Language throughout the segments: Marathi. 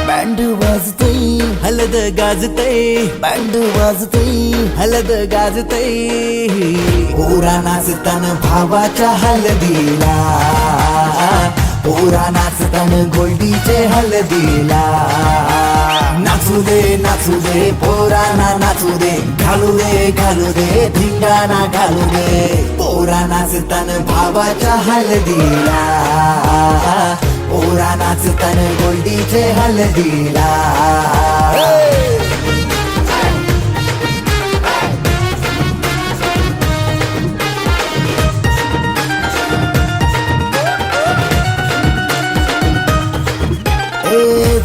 बँड वाजतय हलद गाजतय बँड वाजतय हलद गाजतय पोरा नाचतान भावाच्या हलदीला पोरा नाचतान गोल्डीचे हलदीला नाचू दे पोरांना नाचू दे घालू दे धिंगाणा घालू दे पोरा नाचतान भावाच्या हलदीला पोरा नाचतान गोल्डीचे हलदीला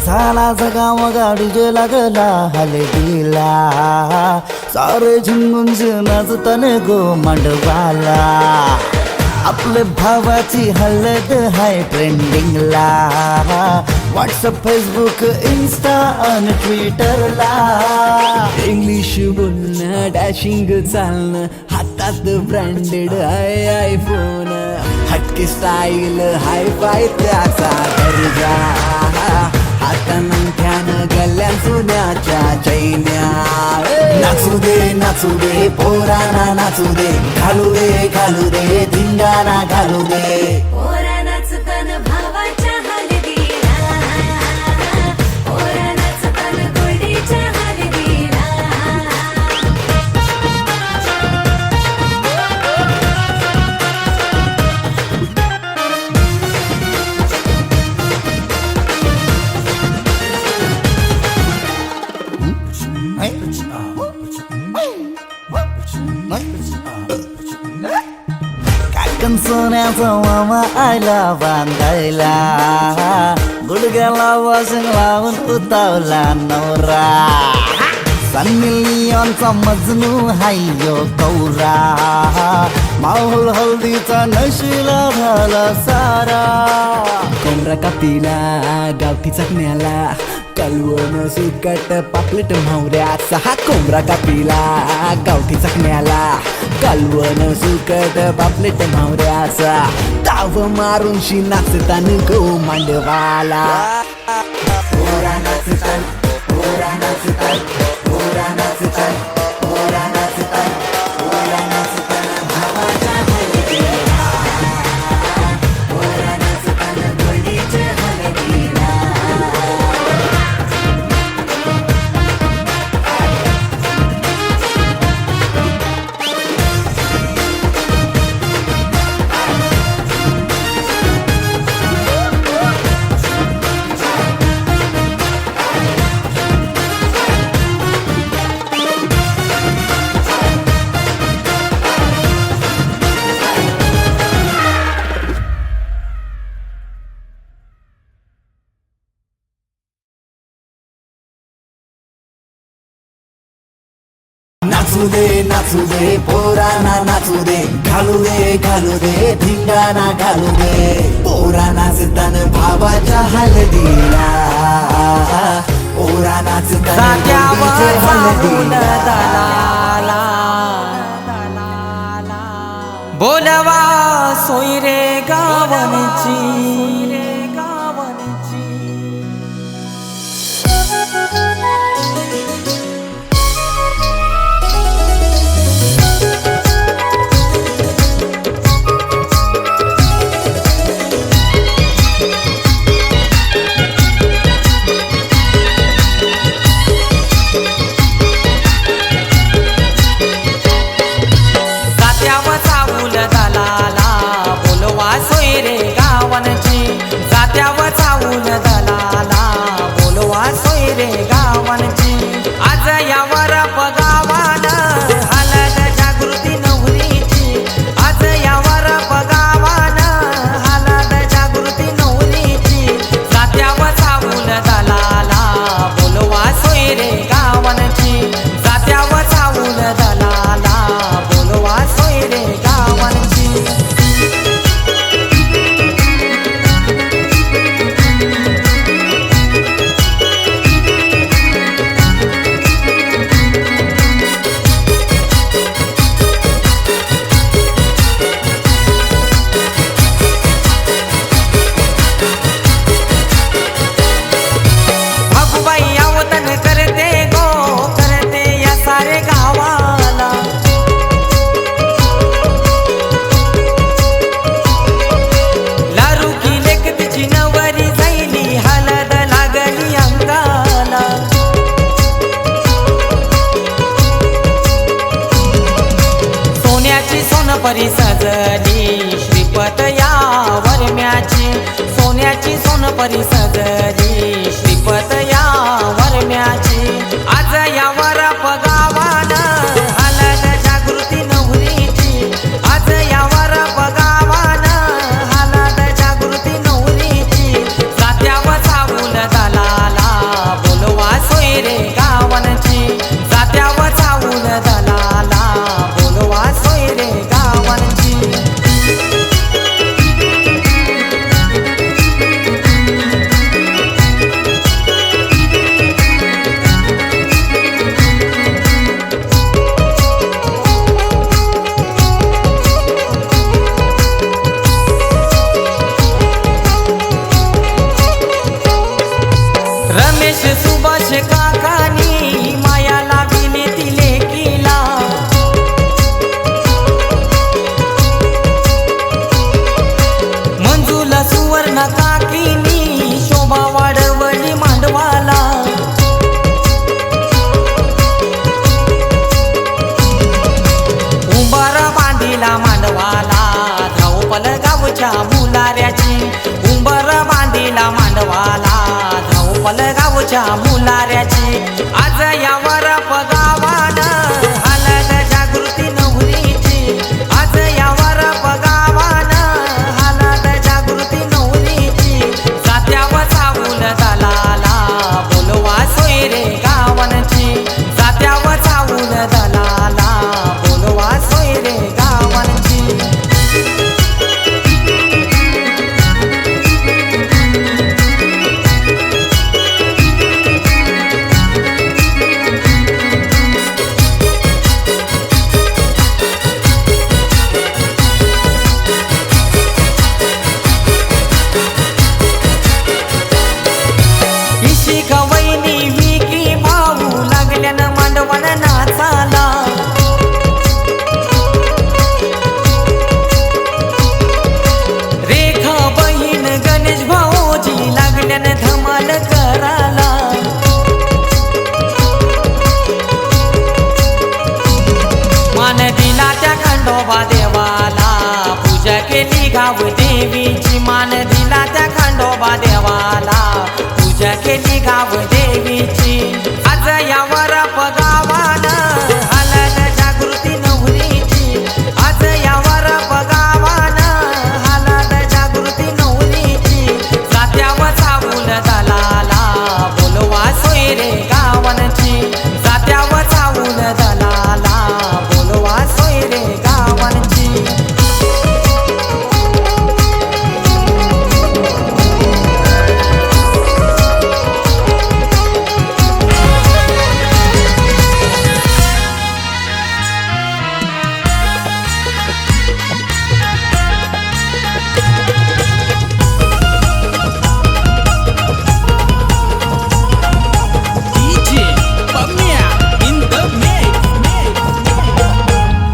झाला जगा मगा डीजे लागला हलदीला सारे झुंगून नाचतान गो मांडवाला आपले भावाची हलद हाय ट्रेंडिंगला व्हॉट्सअप फेसबुक इन्स्टा आणि ट्विटरला इंग्लिश बोलणं डॅशिंग चालणं हातात ब्रँडेड हाय आयफोन हटके स्टाईल हाय फाय त्याचा दर्जा हातानं गल्ल्यान सोन्याच्या चैन्या नाचू दे पोरांना नाचू दे घालू दे धिंगाणा घालू दे पोरा नाचतान भावाच्या हलदीला पोरा नाचतान गोल्डीच्या हलदीला काकण सोन्याचा मामा आयला बांधायला गुडघ्याला वाशिंग लावून उतावला नवरा सन्नी लिओनचा मजनू हायो कौरा माहोल हल्दीचा नशीला झाला सारा कोंबडा कापीला गावठी चकण्याला कलवण सुकट पापलेट म्हावऱ्याचा हा कोंबडा कापीला गावठी चकण्याला कलवण सुकट पापलेट म्हावऱ्याचा ताव मारून शी नाचतान गो मांडवाला पोरा नाचतान पोरा नाचतान पोरा नाचतान पोरा नाचतान पोरा नाचतान भावाच्या हलदीला पोरा नाचतान गोल्डीच्या हलदीला नाचू दे पोरांना नाचू दे घालू दे धिंगाणा घालू दे पोरा नाचतान भावाच्या हलदीला पोरा नाचतान गोल्डीचे हलदीला बोलवा सोयरे गावनची सोनपरी सजली श्रीपत या वरम्याची सोन्याची सोनपरी सजली श्रीपत या वरम्याची आज या वरप गावान हालत जागृती नवरीची आज या वरप गावान हालत जागृती नवरीची जात्याव चावून दलाला बोलवा सोयरे गावांची जात्याव चावून दलाला बोलवा सोयरे गावांची रमेश सुभाष काकानी माया लाविले तिले केला मंजूला सुवर्ण काकीनी शोभा वाढवली मांडवाला उंबारा बांधिला मांडवाला धावपल गावच्या मुलाऱ्याची उंबर बांधिला मांडवाला धावपल गावच्या मुलाऱ्याची आज या वरप गावान हालत जागृती नवरीची आज या वरप गावान हालत जागृती नवरीची जात्याव चावून दलाला बोलवा सोयरे गावांची जात्याव चावून दलाला बोलवा सोयरे गावांची वैनी विकी भाऊ लागल्यानं मांडवण नाचाला रेखा बहीण गणेश भाऊजी लागल्यानं धमाल कराला मान दिला त्या खंडोबा देवाला पूजा केली गाव देवीची मान दिला त्या खंडोबा देवाला पूजा केली गाव देवीची आज या वरप गावान हालत जागृती नवरीची आज या वरप गावान हालत जागृती नवरीची जात्याव चावून दलाला बोलवा सोयरे गावांची जात्याव चावून दलाला बोलवा सोयरे गावांची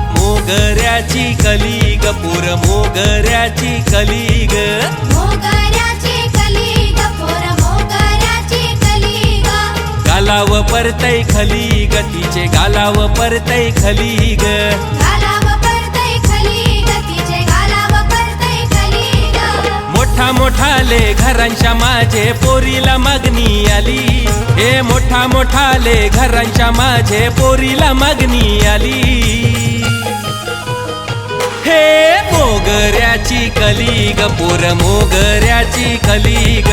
मोगऱ्याची कली ग पोर मोगऱ्याची कली ग मोगऱ्याची कली ग पोर मोगऱ्याची कली ग गालाव परतय खली ग तिचे गालाव परतय खली ग गालाव परतय खली ग तिचे गालाव परतय खली ग मोठा मोठाले घरांच्या माझे पोरीला मागणी आली हे मोठा मोठाले घरांच्या माझे पोरीला मागणी आली हे मोगऱ्याची कली ग पोर मोगऱ्याची कली ग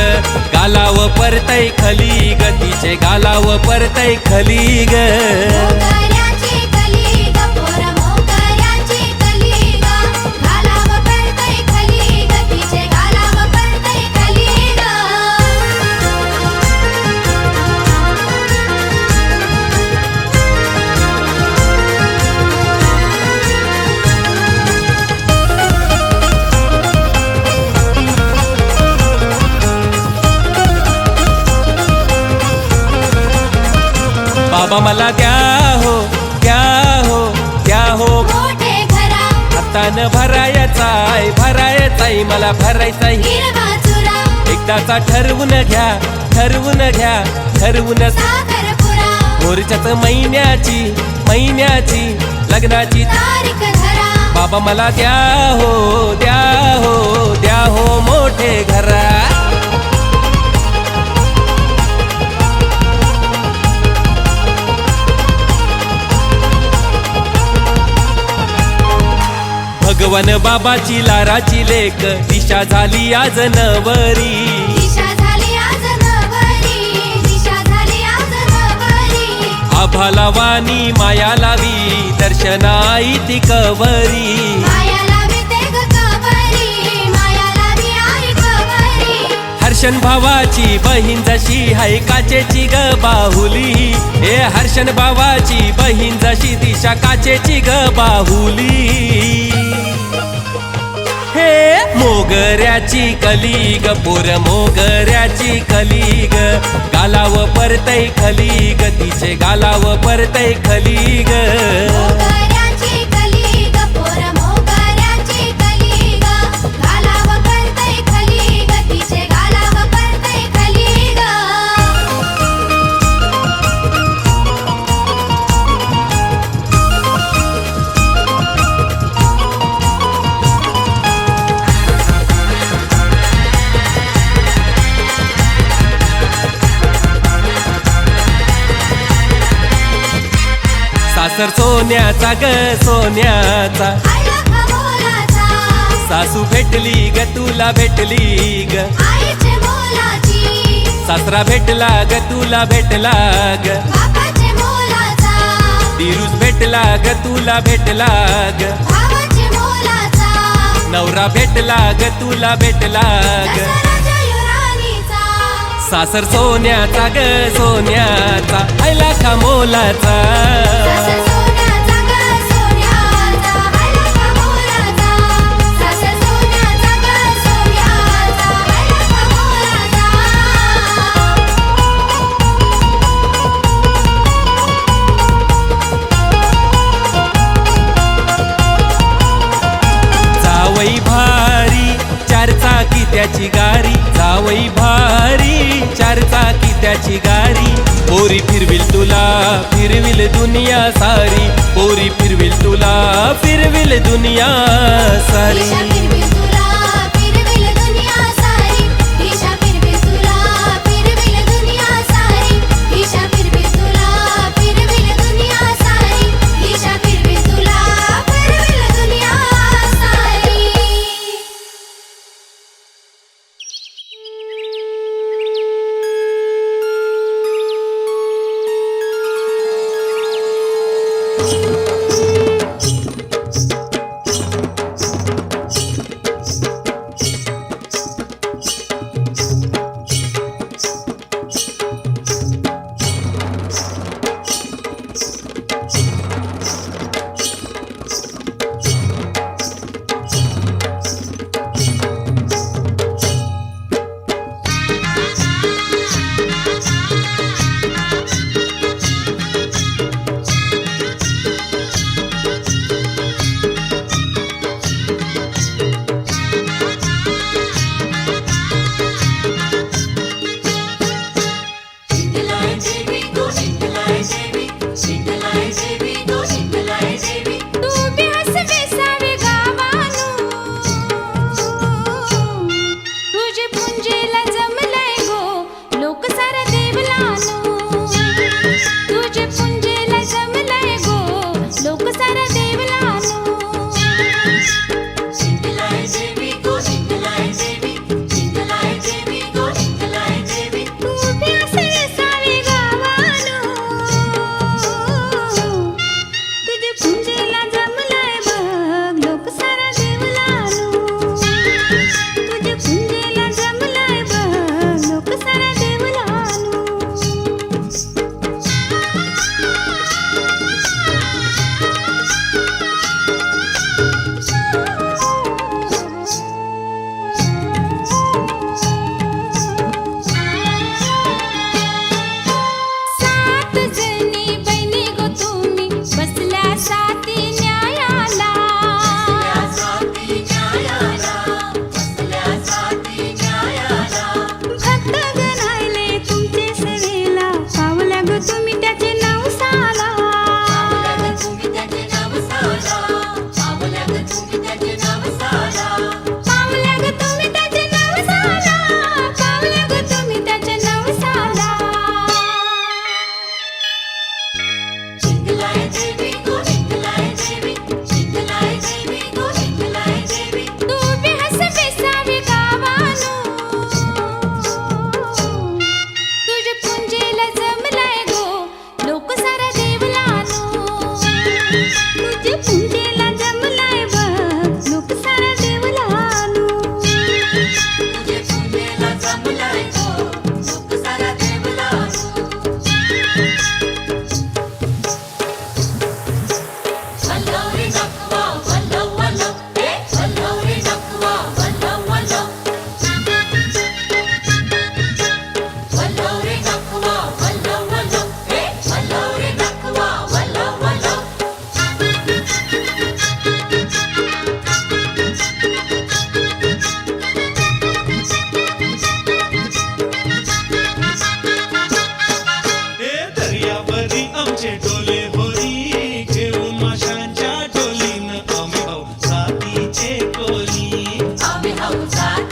गालाव परतय खली ग तिचे गालाव परतय खली ग मोगऱ्याची कली ग पोर मोगऱ्याची कली ग गालाव परतय खली ग तिचे गालाव परतय खली ग बाबा मला द्या हो द्या हो द्या हो मोठे घरा हातानं भरायचाय मला भरायचाय हिरवा चुरा एकदाचा ठरवून घ्या ठरवून साखरपुडा मोरच्याच महिन्याची लग्नाची तारीख धरा बाबा मला द्या हो द्या हो द्या हो मोठे घर. भगवान बाबाची लाराची लेक दिशा झाली आज नवरी. दिशा झाली आज नवरी, दिशा झाली आज नवरी. आभाला वाणी माया लावी दर्शनाई ती कवरी. माया लावी ते ग कवरी, माया लावी आई कवरी. हर्षण भावाची बहीण जशी हाय काचेची ग बाहुली. हे हर्षण भावाची बहीण जशी दिशा काचेची ग बाहुली. हे मोगऱ्याची कली ग पोर मोगऱ्याची कली ग. गालाव परतय खली ग तिचे गालाव परतय खली ग. मोगऱ्याची कली ग पोर मोगऱ्याची कली ग. गालाव पडतय खली ग तिचे गालाव पडतय खली ग. सासर सोन्याचा ग सोन्याचा. आला खमोलाचा, सासू भेटली ग तुला भेटली ग. आईचे मोलाची, सासरा भेटला ग तुला भेटला ग. बापाचे मोलाचा, दिरूस भेटला ग तुला भेटला ग. भावाचे मोलाचा, नवरा भेटला ग तुला भेटला ग. दसराच्या युराणीचा. सासर सोन्याचा ग सोन्याचा आयला का मोलाचा. सासर सोन्याचा ग सोन्याचा, आला खमोलाचा. सासर सोन्याचा ग सोन्याचा, आला खमोलाचा. जावई भारी चार चाकी त्याची गारी. जावई भारी चार चाकी त्याची गारी. पोरी फिरविल तुला फिरविल दुनिया सारी. पोरी फिरविल तुला फिरविल दुनिया सारी. दिशा फिरविल तुला फिरविल दुनिया सारी. दिशा फिरविल तुला फिरविल दुनिया सारी. दिशा फिरविल तुला फिरविल दुनिया सारी. दिशा फिरविल तुला फिरविल दुनिया सारी.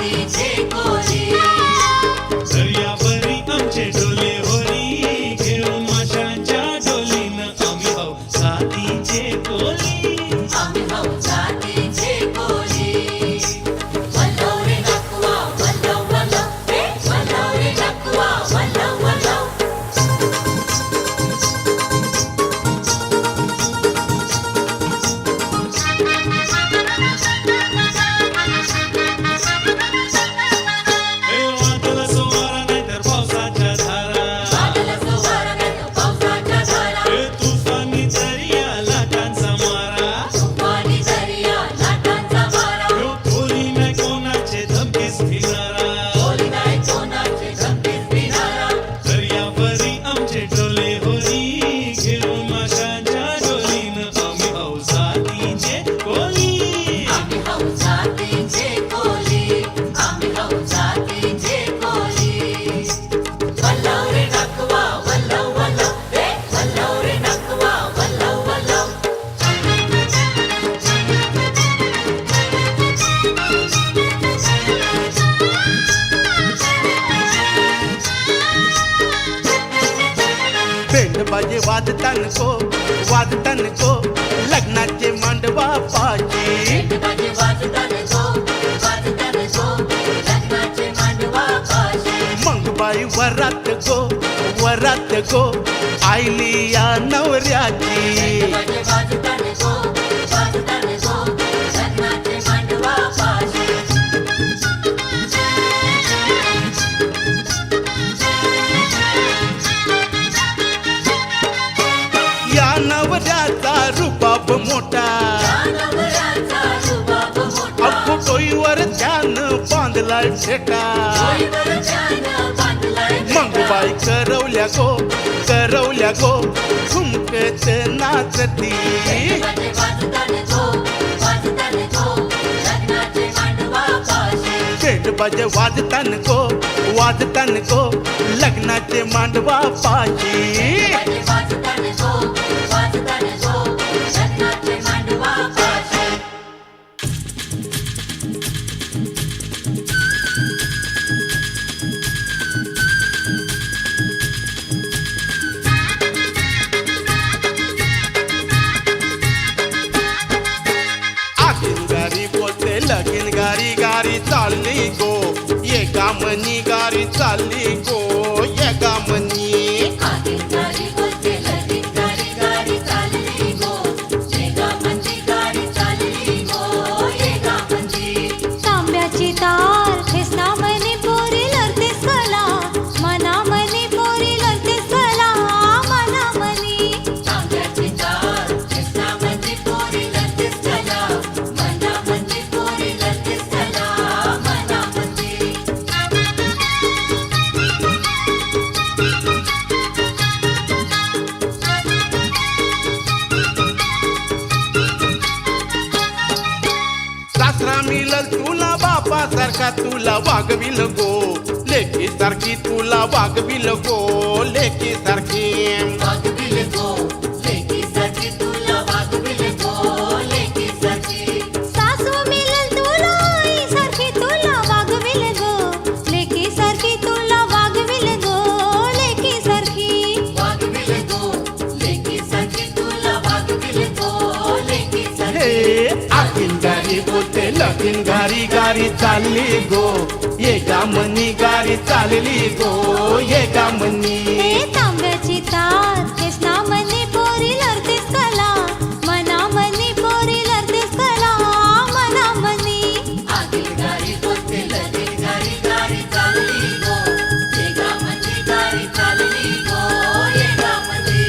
साथीचे कोली दर्यावरी आमचे डोले होरी घेऊन माशांच्या डोलीनं आम्ही भाऊ साथीचे कोली आम्ही भाऊ साथीचे कोली वल्लव रे नकुआ वल्लव वल्लव रे वल्लव रे नकुआ वल्लव वल्लव हे वादळ सोवारा नाहीतर पावसाच्या धारा बादल सुवारा नाही पावसाच्या धारा हे तुफानी दर्या लाटांचा मारा तुफानी दर्या लाटांचा मारा ह्यो कोली नाही कोणाचे धमकीस भिणारा कोली नाही कोणाचे धमकीस भिणारा दर्यावरी आमचे डोले होरी घेऊन माशांच्या डोलीनं आम्ही भाऊ साथीचे कोली आम्ही भाऊ साथीचे कोली आम्ही भाऊ साथीचे कोली वल्लव रे नकुआ वल्लव वल्लव रे वल्लव रे नकुआ वल्लव वल्लव बेंड बाजे वाजतान को लग्नाचे मांडवा पाची बाजे वाजताना गो लग्नाचे मांडवा पाशी मंगबाई वरात गो आईली या नवऱ्याची बाजे वाजताना गो लग्नाचे मांडवा पाशी या नवऱ्याचा रुबाब मोठा नवऱ्याचा रुबाब मोठा अफुटोईवर त्यानं बांधलाय फेटा कोईवर त्यानं बांधलाय मंगबाई करवल्या गो ठुमकत नाचती बाजे वाजताना गो लग्नाचे मांडवा पाशी बेंड बाजे वाजतान को लग्नाचे मांडवा पाची बाजे वाजताना गो लग्नाचे मांडवा पाशी आगीन गाडी बोलते लगीन गाडी चालली गो ये गामनी गाडी चालली गो ये गामनी आगीन गाडी बोलते लगीन गाडी चालली गो ये गामंदी गाडी चालली गो ये गामंदी तांब्याची तार फेसना मनी पोरी लढतेस कला मना मनी पोरी लढतेस कला मना मनी तांब्याची तार फेसना मनी पोरी लढतेस कला मना मनी पोरी लढतेस कला मना मनी सासरा मिळल तुला बापा सारखा तुला वागविल गो लेकी सारखी तुला वागविल गो लेकी सारखी वागविल गो लेकी सखी तुला वागविल गो लेकी सखी सासू मिळल तुला आई सारखी तुला वागविल गो लेकी सारखी तुला वागविल गो लेकी सारखी वागविल गो लेकी सखी तुला वागविल गो लेकी हे आगीन गाडी बोलते लगीन गाडी चालली गो ये गामनी गाडी चालली गो ये गामनी तांब्याची तार केसना मनी पोरी लढतेस कला मना मनी पोरी लढतेस कला मना मनी आगील गाडी बोलते लगीन गाडी चालली गो ये गामंदी गाडी चालली गो ये गामंदी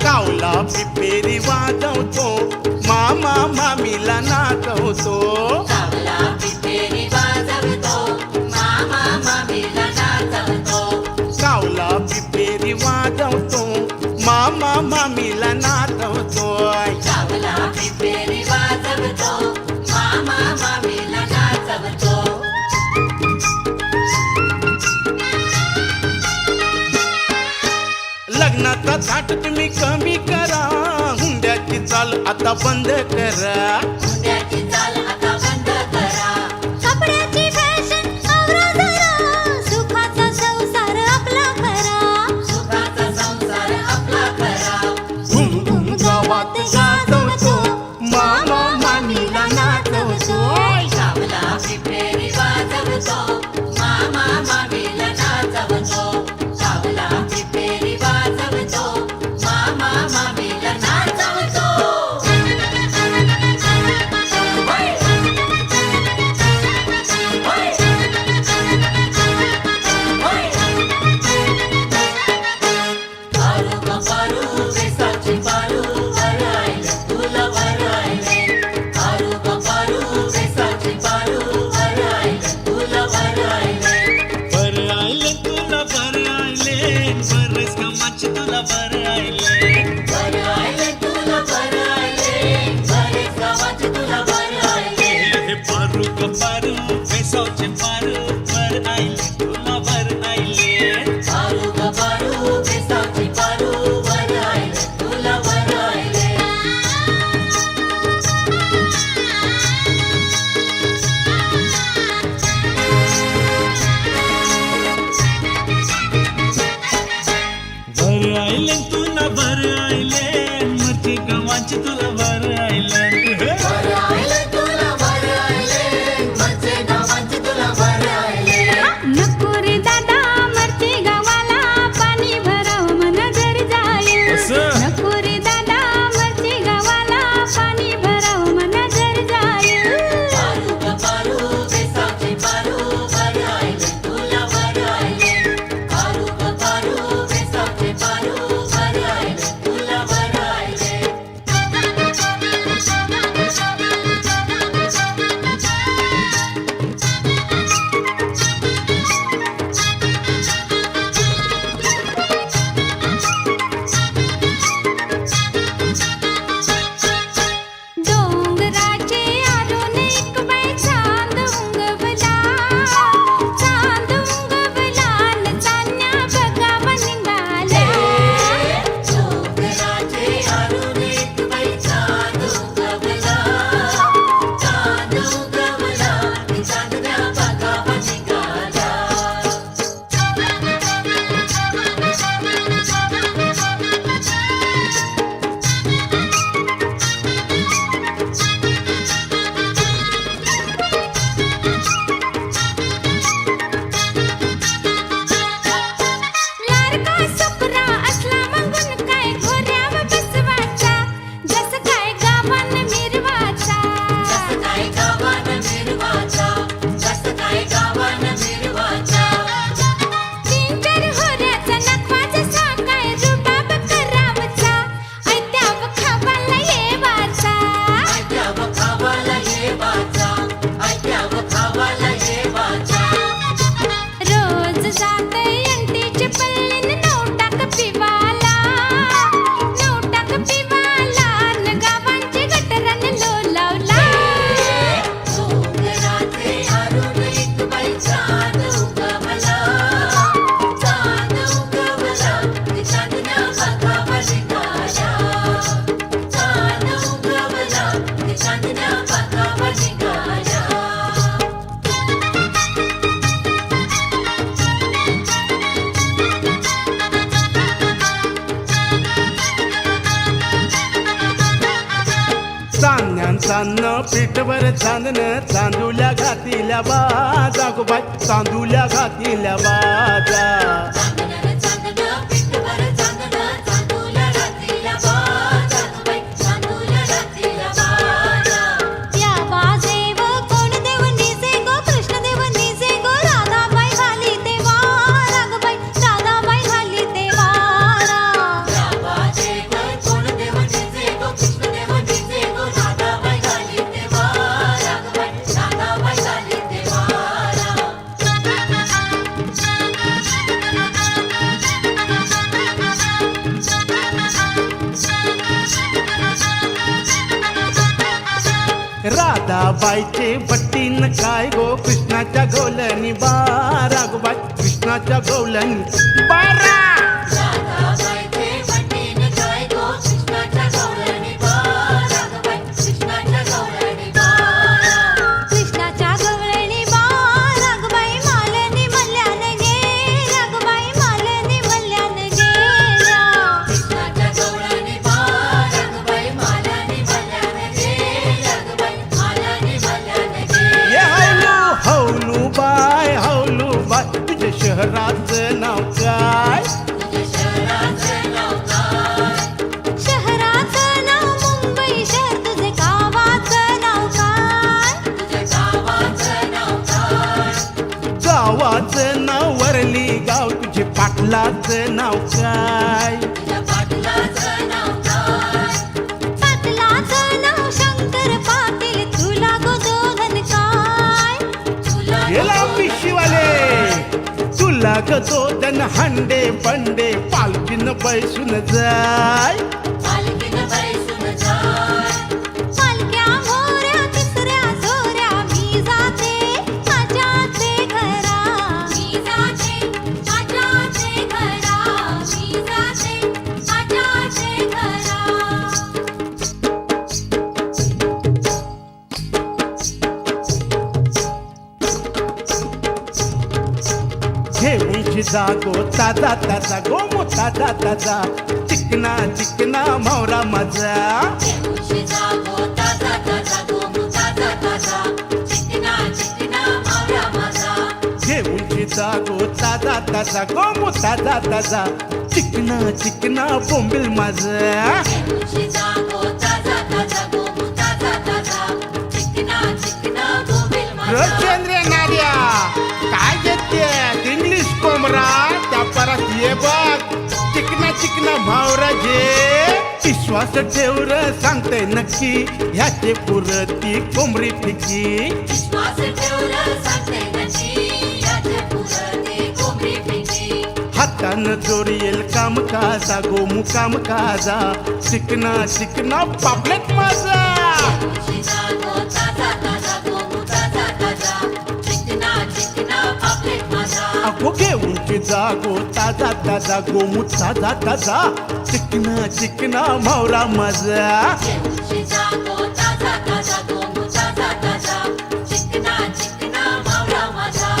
कावला पिपेरी वाजवतो मामा मामीला नाचवतो कावला पिपेरी वाजवतो मामा मामीला नाचवतो कावला पिपेरी वाजवतो मामा मामीला नाचवतो कावला पिपेरी वाजवतो मामा मामीला नाचवतो लग्नाचा थाट तुम्ही कमी करा, हुंड्याची चाल आता बंद करा. कपड्याची फॅशन आवरा जरा, सुखाचा संसार आपला खरा. घुम घुम गावात गाजवतो, मामा मामीला नाचवतो. चांदणं पीठवर चांदणं चांदुल्या घातिल्या बाजा गो बाई चांदुल्या घातिल्या बाजा राधाबाईचे बट्टीन काय गो कृष्णाच्या गवलनी बारा गो बाई कृष्णाच्या गवलनी बारा राधाबाईचे काय शहराचं नाव मुंबई शहर तुझे गावाचं नाव काय गावाचं नाव वरली गाव तुझे पाटलाचं नाव काय पाटलाचं नाव शंकर पाटील तुला गोधन काय गेला पिशीवाले तुला ग दोन हंडे बंडे पालखीन बैसून जाय पालक्या मोऱ्या तिसऱ्या जोऱ्या मी जाते आजाचे घरा मी जाते आजाचे घरा मी जाते आजाचे घरा घेऊनची जागो ताजा ताजा गोमो ताजा ताजा चिकना चिकना मावरा माझा उशी जागो ताजा ताजा गोमू ताजा ताजा चिकना चिकना मावळा माझा घेऊनची जागो ताजा ताजा गोमो ताजा ताजा चिकना चिकना बोंबील माझा उशी जागो ताजा ताजा गोमू ताजा ताजा चिकना चिकना गोबिल माझा चंद्र नार्या काय घेते इंग्लिश कोमरा त्या परत ये बघ चिकना चिकना भावरा जे विश्वास ठेव र सांगते नक्की ह्याचे पुरती कोंबरी फिकी विश्वास ठेवलं सांगते नची याचे पुरते कोंबडी पिकी हातानं जोर येईल काम काजा गोमू काम काजा चिकना चिकना पापलेट माझा उशी जागो ताजा ताजा गोमू ताजा ताजा चिकना चिकना पापलेट माझा अगो घेऊनची जागो ताजा ताजा गोमू ताजा ताजा चिकना चिकना मावरा माझा उशी जागो ताजा ताजा गोमू ताजा ताजा चिकना चिकना मावळा माझा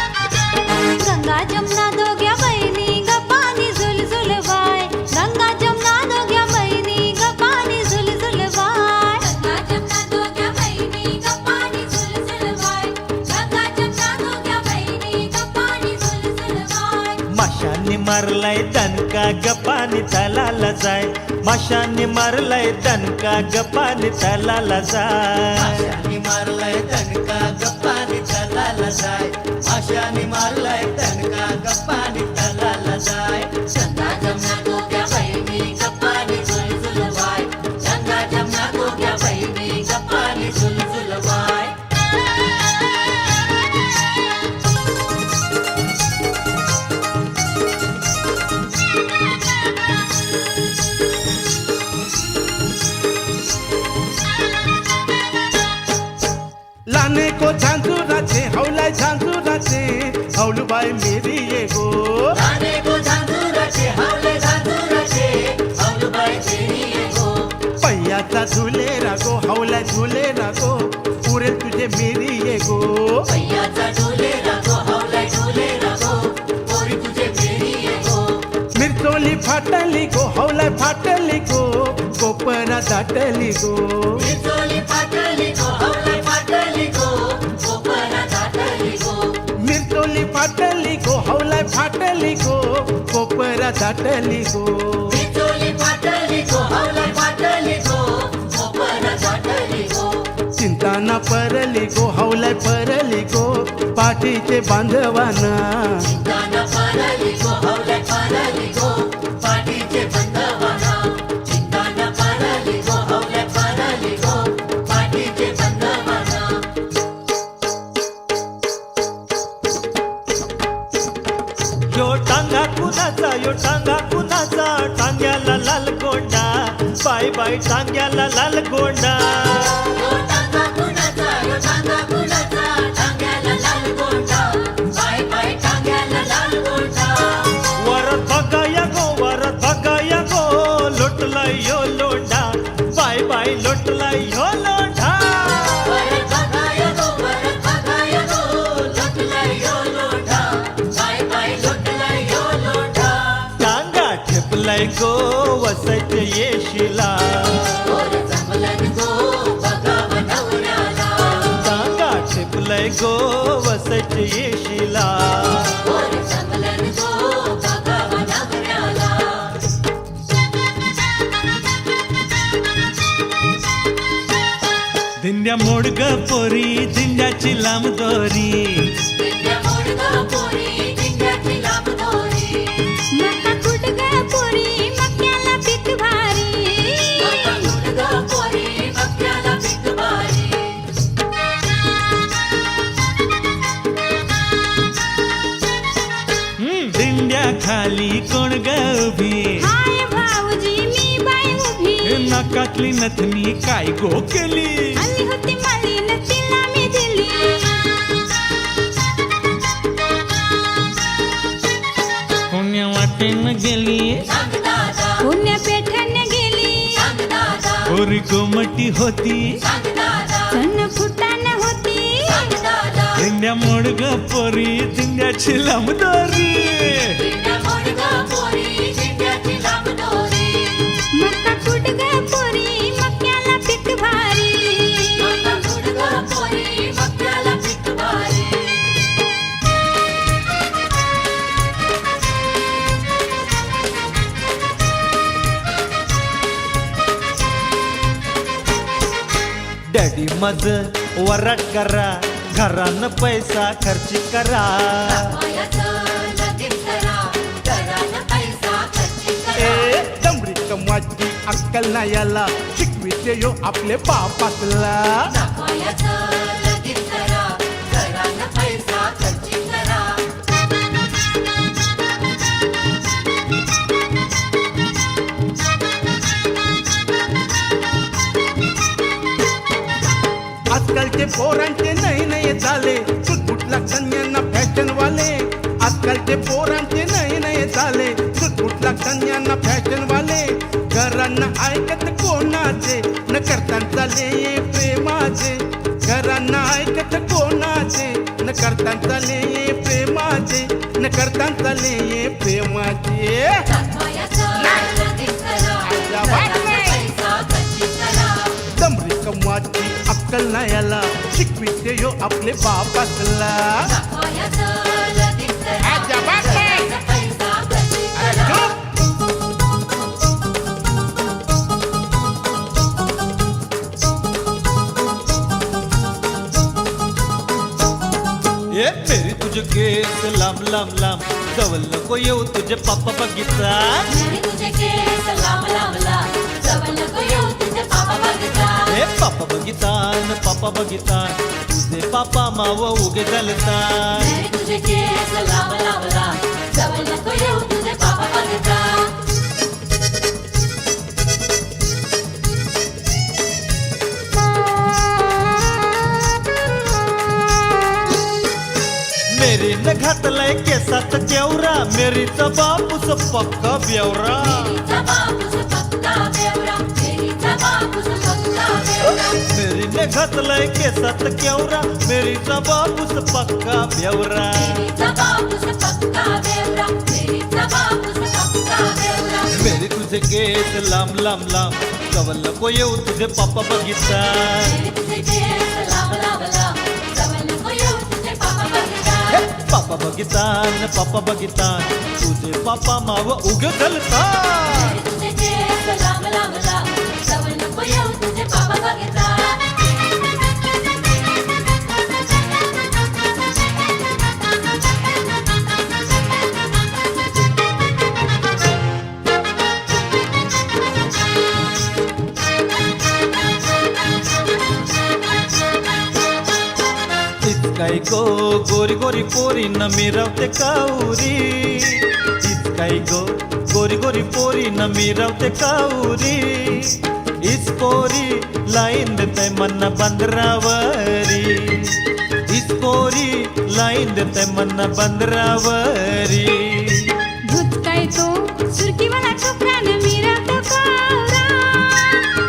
गंगा जमुना दोघ्या बहिणी गप्पानी झुलझुल वाय गंगा जमुना दोघ्या बहिणी गप्पानी झुलझुल वाय गंगा जमुना दोघ्या बहिणी गप्पानी झुलझुल वाय गंगा जमुना दोघ्या बहिणी गप्पानी झुलझुल वाय माशाने मारलाय दणका गपानी तलाला जाय माशाने मारलाय दणका गपानी तलाला जाय मारलाय तनका गप्पानी तलाला जाय आशाने मारलाय तनका गप्पानी तलाला जाय गंगा जमुना दोघ्या बहिणी गप्पानी झुलझुल वाय गंगा जमुना दोघ्या बहिणी गप्पानी झुलझुल वाय लाने को झांझुराचे हौलाय झांझुराचे हौलूबाई मेरी ये गो लाने को झांझुराचे हावले झांझुराचे हौलूबाई तेरी ये गो पैयाचा झुले रागो हौलाय झुले रागो पुरे तुझे मेरी ये गो भैयाचा डोले रागो हावलाय डोले रागो पोरी तुझे मेरी ये गो मिरचोली फाटली गो हौलाय फाटली गो कोपरा दाटली गो मिरचोली फाटली गो हावलाय फाटली गो कोपरा दाटली गो मिरचोली फाटली गो हौलाय फाटली गो कोपरा दाटली गो मिरचोली फाटली गो हावलाय फाटली गो कोपरा दाटली गो चिंता ना परली गो हौलाय परली गो पाठीचे बांधवाना चिंताना परली गो हावलाय परली गो पाठीचे बंधवाना चिंताना परली गो हावलाय परली गो पाठीचे बंधवाना यो टांगा कुणाचा टांग्याला लाल गोंडा बाय बाय टांग्याला लाल गोंडा यो टांगा कुणाचा टांग्याला लाल गोंडा बाय बाय टांग्याला लाल गोंडा वरत बघाया गो लोटला यो लोंढा बाय बाय लोटला यो लोंढा परत बघाया गो लोटला यो लोंढा बाय बाय लोटला यो लोंढा टांगा ठेपलाय गो वसत येशिला ओ काय गो वसच येशिला वर जंगलन गो बघावा नवऱ्याला दिंड्या मोडग पोरी दिंड्याची लांब दोरी दिंड्या मोडगा पोरी दिंड्याची लांब दोरी मका कुटगा पोरी मक्याला पीक भारी मका मुलगा पोरी मक्याला पीक भारी दिंड्या खाली कोण ग उभी हाय भाऊजी मी बाई उभी नाकातली नथनी काय गो केली आली होती मालीन तिला मी दिली कोण्या वाटेन गेली सांग दादा पुण्या पेठाने गेली सांग दादा पोरी कोमटी होती सांग दादा सण फुटाण होती सांग दादा दिंड्या मोडग पोरी दिंड्याची लांब दोरी दिंड्या मोडगा पोरी दिंड्याची लांब दोरी मका कुटगा पोरी मक्याला पीक भारी मका मुलगा पोरी मक्याला पीक भारी डॅडी मज वराट करा घरानं पैसा खर्च करा मायाचं लगीन करा घरानं पैसा खर्च ए करा दमडी कमाची अक्कल नाही याला शिकविते यो आपले बापातला मायाचं लगीन करा घरानं पैसा खर्च करा आजकालचे पोरांचे नाही नाही झाले सुटफुटला कन्यांना फॅशन वाले आजकालचे पोरांचे नाही नाही झाले सुटफुटला कन्यांना फॅशन वाले घरांना ऐकत कोणाचे न करता चाले ये प्रेमाचे घरांना ऐकत कोणाचे न करता चाले ये प्रेमाचे न करता चाले ये प्रेमाचे मायाचं लगीन करा घरानं पैसा खर्च करा दमडी कमाची अक्कल नाही याला शिकविते यो आपले बापातला मायाचं लगीन करा आजा बापरे. घरानं पैसा खर्च करा ए मेरी तुझे केस लांब लांब लांब जवळ नको येऊ तुझे पापा बघितला मेरे तुझे केस लांब लांब लांब जवळ नको येऊ तुझे पापा बघितला ए पापा बघितान पापा बघितान तुझे पापा माव उगे जलतान मेरे तुझे केस लांब लांब लांब जवळ नको येऊ तुझे पापा बघितला मेरी न घातलाय केसात केवरा मेरीचा बापूस पक्का बेवरा मेरीचा बापूस पक्का बेवरा मेरीचा बापूस पक्का बेवरा मेरी न घातलाय केसात केवरा मेरीचा बापूस पक्का बेवरा मेरीचा बापूस पक्का बेवरा मेरीचा बापूस पक्का बेवरा मेरी तुझे केस लांब लांब लांब जवळ नको येऊ तुझे पापा बघितला मेरे तुझे केस लांब लांब लांब जवळ नको येऊ तुझे पापा बघितला पापा बघितान तुझे पापा माव उग जलतान मेरे तुझे केस लांब लांब लांब जवळ नको येऊ तुझे पापा बघितला काय गो गोरी गोरी पोरी न मिरवते काउरी काय गो गोरी गोरी पोरी न मिरवते काउरी इस पोरी लाईन देते मन बंदरावरी इस पोरी लाईन देते मन बंदरावरी भुचकाय तो सुरकीवाला छोकरान मिरवतो कावरा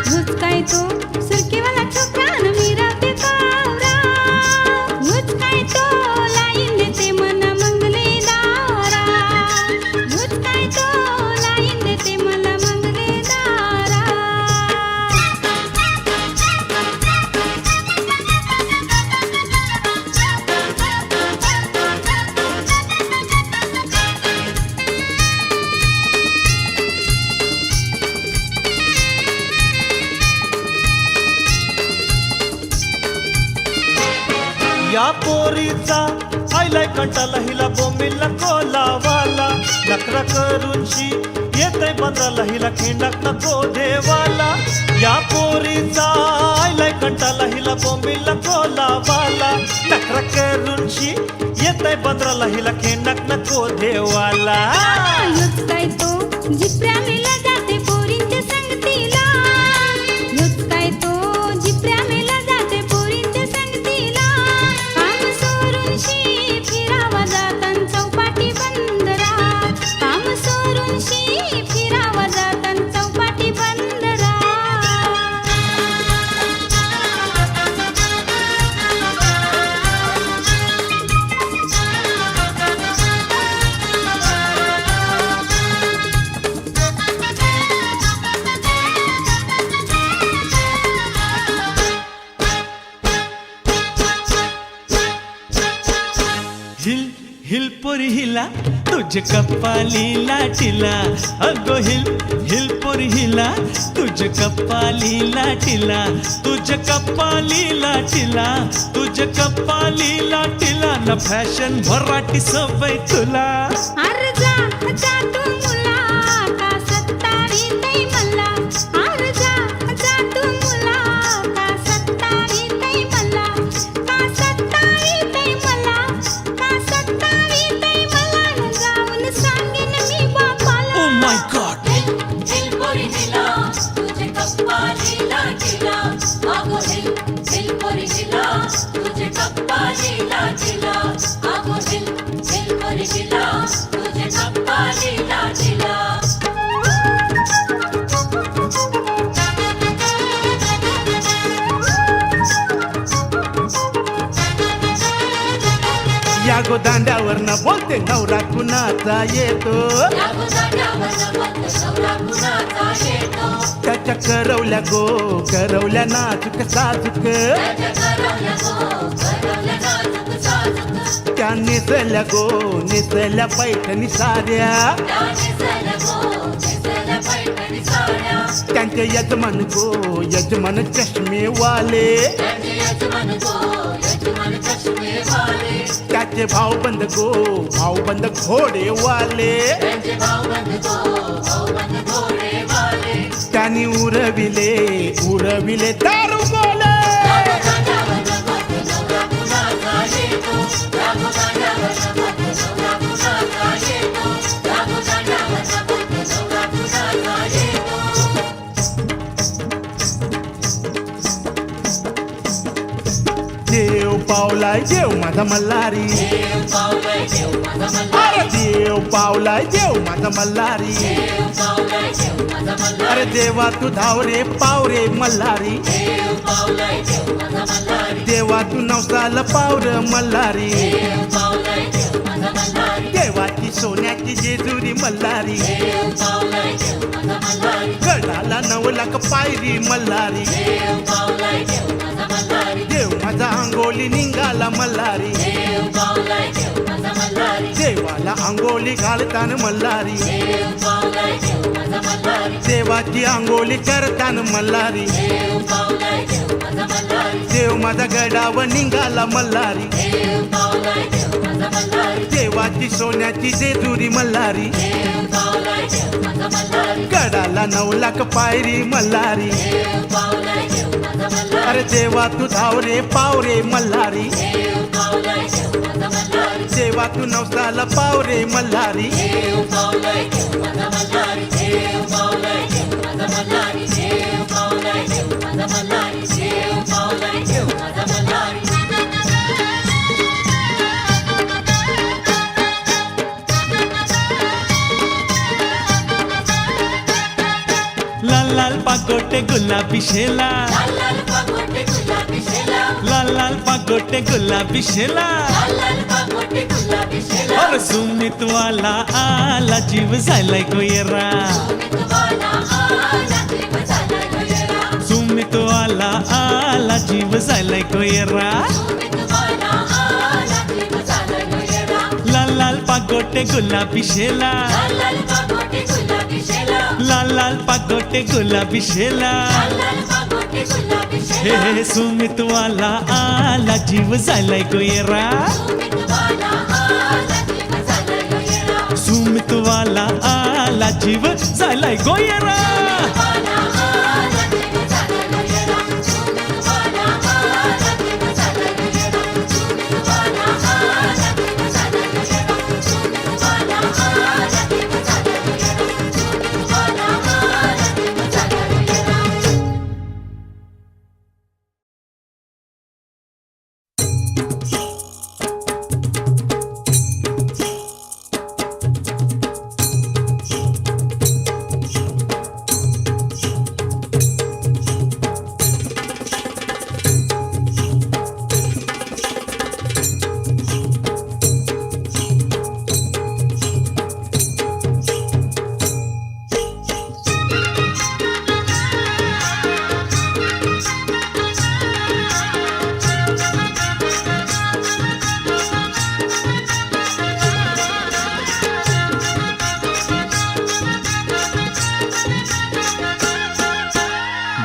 भुचकाय तो सुरकीवाला छोकरान मिरवते कावरा भुचकाय तो लाईन देते मन मंगले दारा भुचकाय तो लाईन देते मन मंगले दारा या पोरीचा आयलाय कंटाला हिला बोंबीला कोलावाला नखरा करूनशी येतय बंदराला हिला खिंडाक नको देवाला या पोरीचा आयलाय कंटाला हिला बोंबीला कोलावाला नखरा करूनशी येतय बंदराला हिला खिंडाक नको देवाला ह्योच काय तो जिप्र्यामेला जाते पोरींच्या संगतीला ह्योच काय तो जिप्र्यामेला जाते पोरींच्या संगतीला काम सोडून शी फिरावा जातान चौपाटी बंदरात काम सोडून शी फिरावा जातान चौपाटी बंदरात हिल हिल पोरी हिला तुझ कपाली लाटीला अगो हिल हिल पोरी हिला तुझ कपाली लाटीला तुझ कपाली लाटीला तुझ कपाली लाटीला न फॅशन भराटी सवय तुला अरे जा जा तू मुला का सत्तावी तै मला अरे जा जा तू मुला का सत्तावी तै मला का सत्तावी तै मला का सत्तावी तै मला न जाऊन सांगेन मी बापाला ओ माय गॉड हिल पोरी हिला तुझे कप्पाली लाटीला अगो हिल पोरी हिला तुझे कप्पाली लाटीला अगो हिल पोरी हिला तुझे कप्पाली लाटीला या गोदांड्यावरनं बोलते नवरा कुणाचा येतो या गोदाड्यावर बोलतो नवरा कुणाचा येतो त्याच्या करवल्या नाजूक साजूक त्याच्या करवल्या नाजूक साजूक त्या नेसल्या पैठणी साऱ्या त्या नेसल्या पैठणी साड्या त्यांचे यजमान चष्मेवाले त्यांचे यजमान चष्मेवाले त्याचे भाऊबंद घोडेवाले त्यांचे भाऊबंद घोडेवाले त्यांनी उडविले दारू गोले देव पावलाय देव माझा मल्हारी अरे देव पावलाय देव माझा मल्हारी अरे देवा तू धाव रे पाव रे मल्हारी देवा तू नवसाला पाव रे मल्हारी देवाची सोन्याची जेजुरी मल्हारी गडाला 9 लाख पायरी मल्हारी देव माझा अंगोली निघाला मल्हारी देवाला अंगोली घालतान मल्हारी देवाची अंगोली करतान मल्हारी देव माझा गडावर निघाला मल्हारी देवाची सोन्याची जेजुरी मल्हारी गडाला 9 लाख पायरी मल्हारी अरे देवा तू धाव रे पाव रे मल्हारी देवा तू नवसाला पाव रे मल्हारी लाल लाल पाकोटे गुलाबी शेला लाल लाल पाकोटे गुलाबी शेला और सुमित वाला आला जीव झालाय गोयरा सुमित वाला आला जीव झालाय गोयरा लाल लाल पाकोटे गुलाबी शेला लाल लाल पाकोटे गुलाबी शेला हे सुमितवाला आला जीव झालाय गोयरा सुमितवाला आला जीव झालाय गोयरा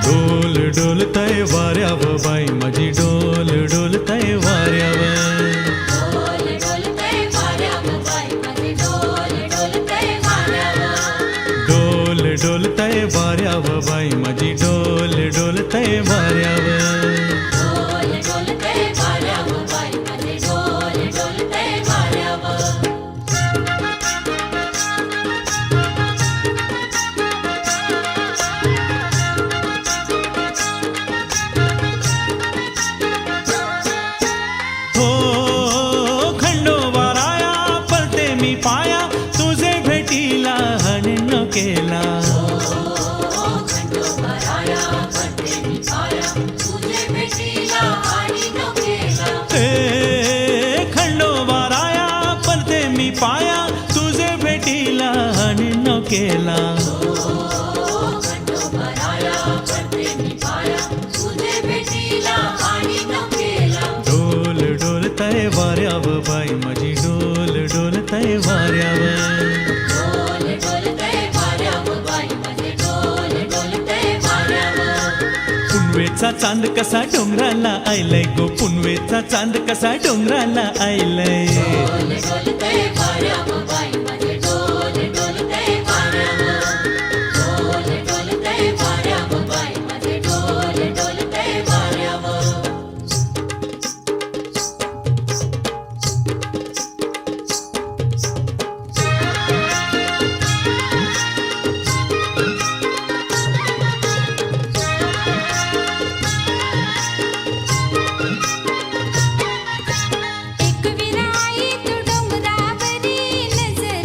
डोल डोलतय वाऱ्याव बाई माझी डोल डोलतय वाऱ्याव डोल डोलतय वाऱ्याव बाई माझी डोल डोलतय वाऱ्याव हो खंडोबाराया पलते मी पाया तुझे भेटीला हणन केला हे खंडोबाराया पलते मी पाया तुझे भेटीला हणन केला डोल डोलतय वाऱ्याव बाई माझी डोल डोलतय वाऱ्याव पुनवेचा चांद कसा डोंगराला आयलाय गो पुनवेचा चांद कसा डोंगराला आयलाय एक विराई तू डोंगरावरी नजर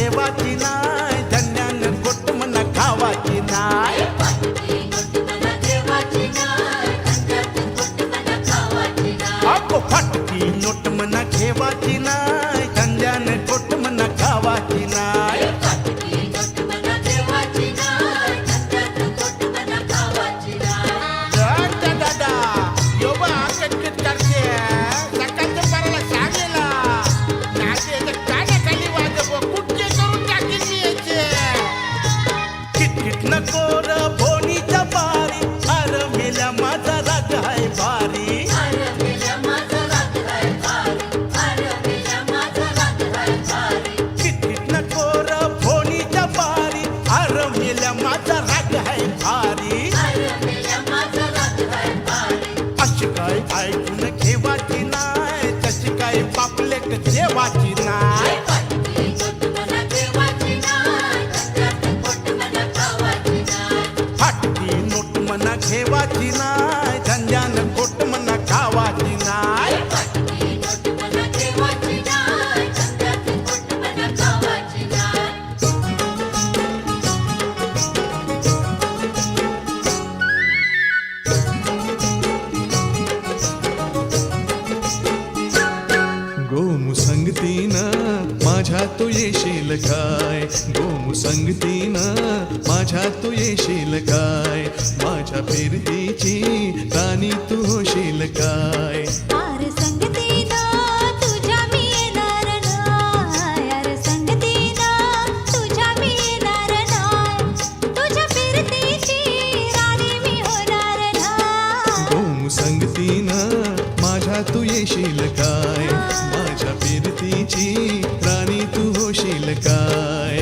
घेवाची नाय धन्यानं गोट मना खावाची नाय फाटकी नोट मला ठेवायची नाही, धंद्यात गोट मला खावायची नाही. अगो फाटकी नोट मना घेवाची नाय धन्यानं गोट मना खावाची नाय फाटकी नोट मला ठेवायची नाही, धंद्यात गोट मला खावायची नाही. दादा यो बा कटकट करते सकाळच्या पाराला सांगेला नाचे कानाखाली वाजव कुठचे करून टाकील मी याचे किटकिट नको र भोनीच्या पारी अर मेल्या माझा राग आहे भारी अरे मेल्या माझा राग आहे भारी, अरे मेल्या माझा राग आहे भारी. किटकिट नको र भोनीच्या पारी अर मेल्या माझा राग आहे भारी अरे मेल्या माझा राग आहे भारी. अशी काय ऐकून घेवाची नाय तशी काय पापलेट जेवाची नाय फाटकी नोट मला ठेवायची नाही, धंद्यात गोट मला खावायची नाही. फाटकी नोट मना घेवाची नाय धंद्यानं गोट मना खावाची नाय फाटकी नोट मला ठेवायची नाही, धंद्यात गोट मला खावायची नाही. गोमुसंगतीनं माझ्या तू येशील काय गोमुसंगतीनं माझ्या तू येशील काय माझ्या फिरतीची राणी तू होशील काय आर संगतीनं तुझ्या मी येणार नाय, आर संगतीनं तुझ्या मी येणार नाय, तुझ्या फिरतीची राणी मी होणार नाय. गोमुसंगतीनं माझ्या तू येशील काय माझ्या फिरतीची राणी तू होशील काय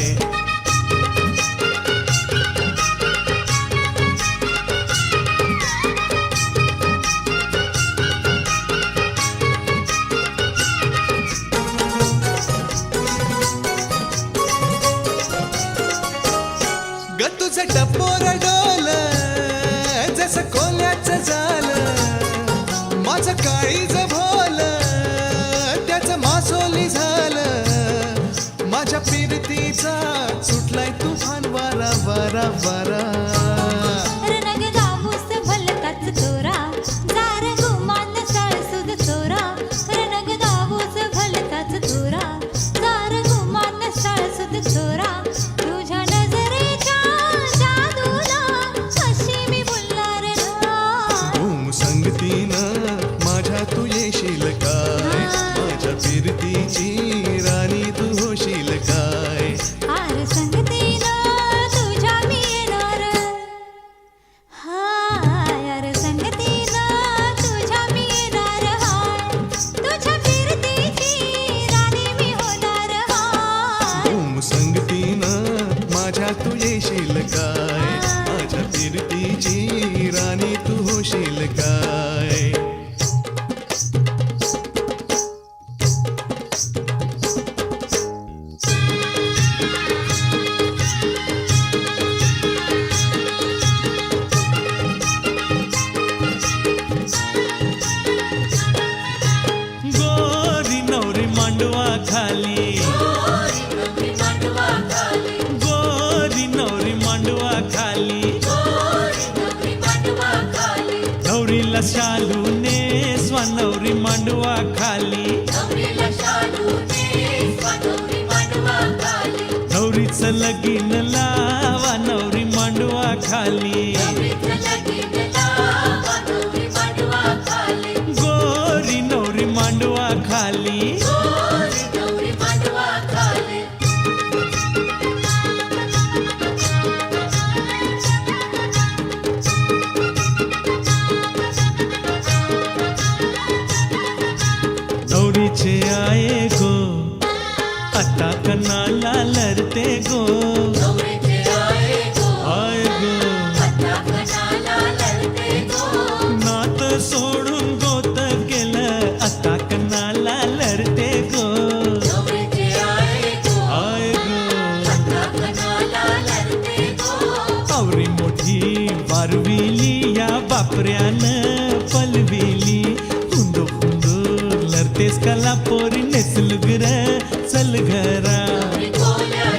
ग तुझं टपोर डोल जसं कोल्याचं झालं माझं काळीज भोल त्याचं मासोली झालं माझ्या फिरतीचा सुटलाय तुफान वारा वारा वारा रनग गावूस भलताच चोरा जार गुमान साळसूद चोरा रनग गावूस भलताच चोरा जार गुमान साळसूद चोरा तुझ्या नजरेच्या जादूला अशी मी बोलणार ना गोमुसंगतीनं माझ्या तू येशील काय माझ्या फिरतीची राणी तू होशील काय आर संगतीनं तुझ्या मी येणार हाय आर संगतीनं तुझ्या मी येणार हाय तुझ्या फिरतीची राणी मी होणार हाय गोमुसंगतीनं माझ्या तू येशील काय माझ्या फिरतीची राणी तू होशील काय गोरी नवरी मांडवा खाली गोरी नवरी मांडवा खाली, गोरी नवरी मांडवा खाली गोरी नवरी मांडवा खाली. नवरीला शालूने स्वनवरी मांडवा खाली नवरीला शालूने स्वनवरी मांडवा खाली. नवरीचं लगीन लावा नवरी मांडवा खाली नवरीचं लगीन लावा नवरी मांडवा खाली. गोरी नवरी मांडवा खाली गोरी नवरी मांडवा खाली. नवरीचे आये गो आता कनाला लरते गो नवरीचे आये गो, आय गो आता कणाला लढते गो. नात सोडून गोत गेलं आता कनाला लरते गो नवरीचे आये गो, आय गो आता कणाला लढते गो. आवरी मोठी वारविली या बापऱ्यानं पलविली हुंदो हुंदो लरतेस कला पोरी नेसलुगर चल घरा नवरी कोल्या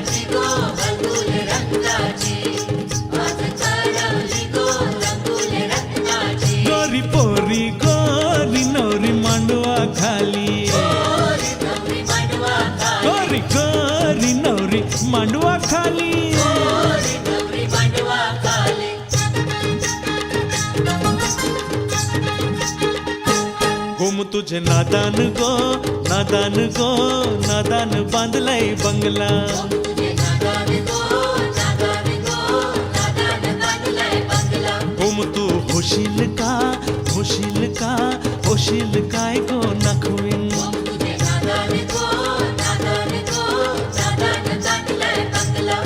तुझे नादान गो नादान गो नादान बांधलाय बंगला तुझे नादान गो नादान गो नादान बांधलाय बंगला ओम तू होशील का होशील का होशील काय गो नाखवीन तुझे नादान गो नादान गो नादान बांधलाय बंगला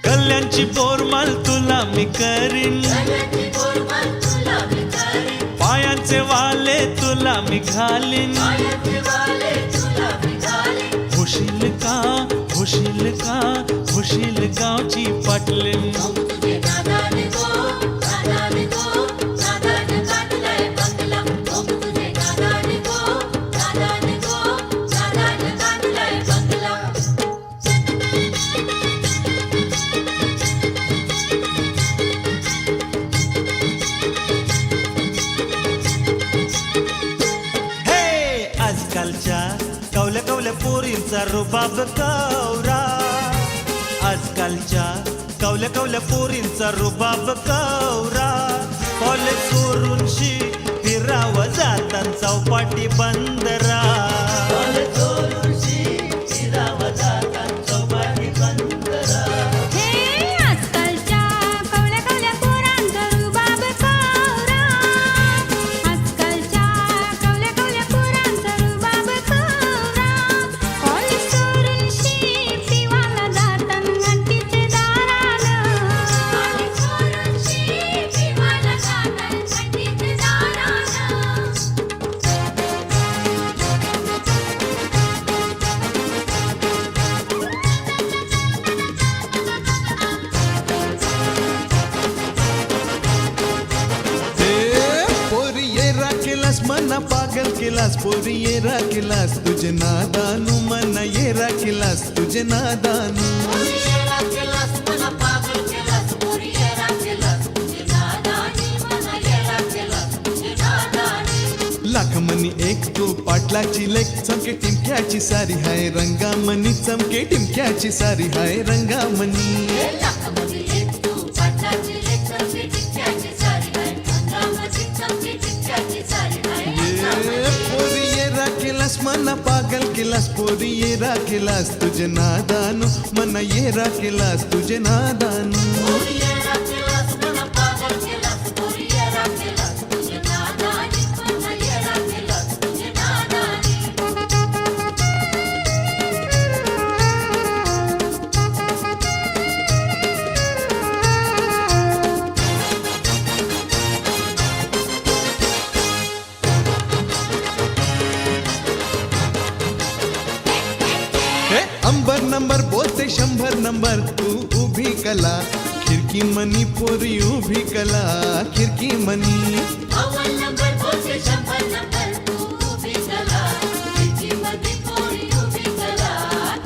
गल्ल्यांची बोरमाल तुला मी करीन गळ्याची बोरमाल तुला मी करीन पायांचे वाले तुला मी घालीन पायाचे वाले तुला मी घालीन होशील का होशील का होशील गावची पाटलीन तुझे नादान गो नादान गो नादान बांधलाय बंगला तुझे नादान गो नादान गो नादान बांधलाय बंगला हे आजकालच्या कवल्या कवल्या पोरींचा रुबाब कवरा आजकालच्या कवल्या कवल्या पोरींचा रुबाब कवरा कॉलेज सोडून फिरावं जातात चौपाटी बंदरा हे आजकालच्या कवल्या कवल्या पोरांचा रुबाब कवरा आजकालच्या कवल्या कवल्या पोरांचा रुबाब कवरा कॉलेज सोडून पिवाला जातात घंटीचे दारानं कॉलेज सोडून पिवाला जातात घंटीचे दारानं पोरी येरा केलास मना पागल केलास पोरी येरा केलास तुझे नादानू मना येरा केलास तुझे नादानू पोरीयेरा केलास मला पागल केलास पोरीयेरा केलास तुझे नादानी मला येरा केलास तुझे नादानी लाख मनी एक तू पाटलाची लेक चमके टिमक्याची सारी हाय रंगामणी चमके टिमक्याची सारी हाय रंगामणी लाखामध्ये एक तू पाटलाची लेक चमकी टिक्क्याची सारी हाय अंगामध्ये चमकी टिक्क्याची सारी हाय पोरी येरा केलास मना पागल केलास पोरी येरा केलास तुझे नादानू मना येरा केलास तुझे नादानू पोरीयेरा केलास मला पागल केलास पोरीयेरा केलास तुझे नादानी मला येरा केलास तुझे नादानी अंबर नंबर बोलते 100 नंबर तू उभी कला खिडकी मनी पोरी उभी कला खिडकी मनी अव्वल नंबर बोलते 100 नंबर तू उभी कला खिडकीमध्ये पोरी उभी कला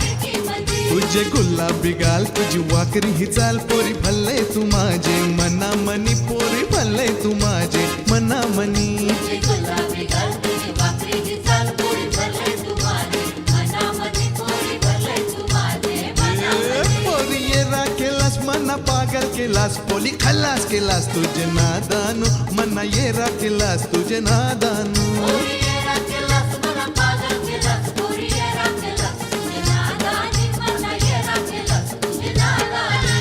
खिडकीमध्ये तुझे गुलाबी गाल तुझी वाकरी ही चाल पोरी भल्ले तू माझे मना मनी पोरी भल्ले तू माझे मना मनी तुझे गुलाबी गाल तुझी वाकरी ही चाल पोरी भरले तू माझे मनामध्ये पोरी भरले तू माझे मनामध्ये पोरी येरा केलास मना पागल केलास पोली खल्लास केलास तुझे नादानू मना येरा केलास तुझे नादानू पोरीयेरा केलास मला पागल केलास पोरीयेरा केलास तुझे नादानी मला येरा केलास तुझे नादानी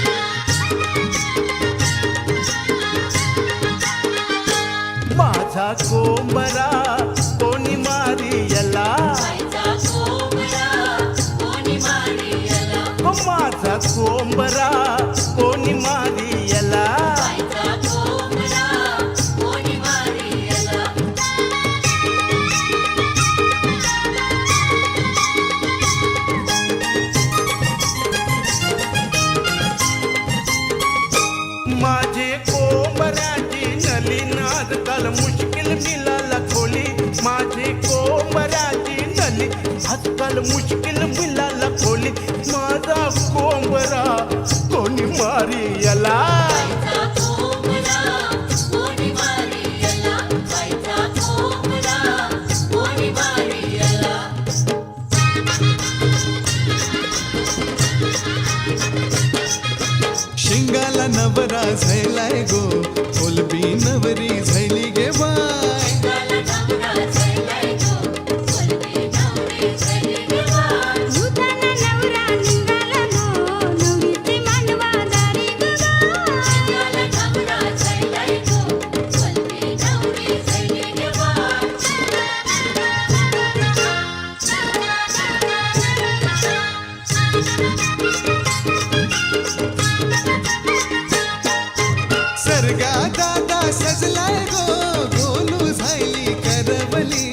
माझा कोंबरा कोणी मारियला बाईचा कोंबडा कोणी मारियला माझा कोंबरा कोणी मारियला बाईचा कोंबडा कोणी मारियला माझे कोंबऱ्याची नली आजकाल मुश्किल मिळाला खोली माझे कोंबऱ्याची नली आजकाल मुश्किल मिळाला खोली माझा कोंबरा कोणी मारियला बाईचा कोंबडा कोणी मारियला बाईचा कोंबडा कोणी मारियला शिंगाला नवरा झैलाय गो कोलबी नवरी झैली गे बाय शिंगाला नवरा झैलाय गो कोलबी नवरी झैली गे बाय भूताना नवरा निघाला गो नवरीचे मांडवा दारी ग शिंगाला नवरा झैलाय गो कोलबी नवरी झैली गे बाय सरगा दादा सजलाय गो गोलू झैली करवली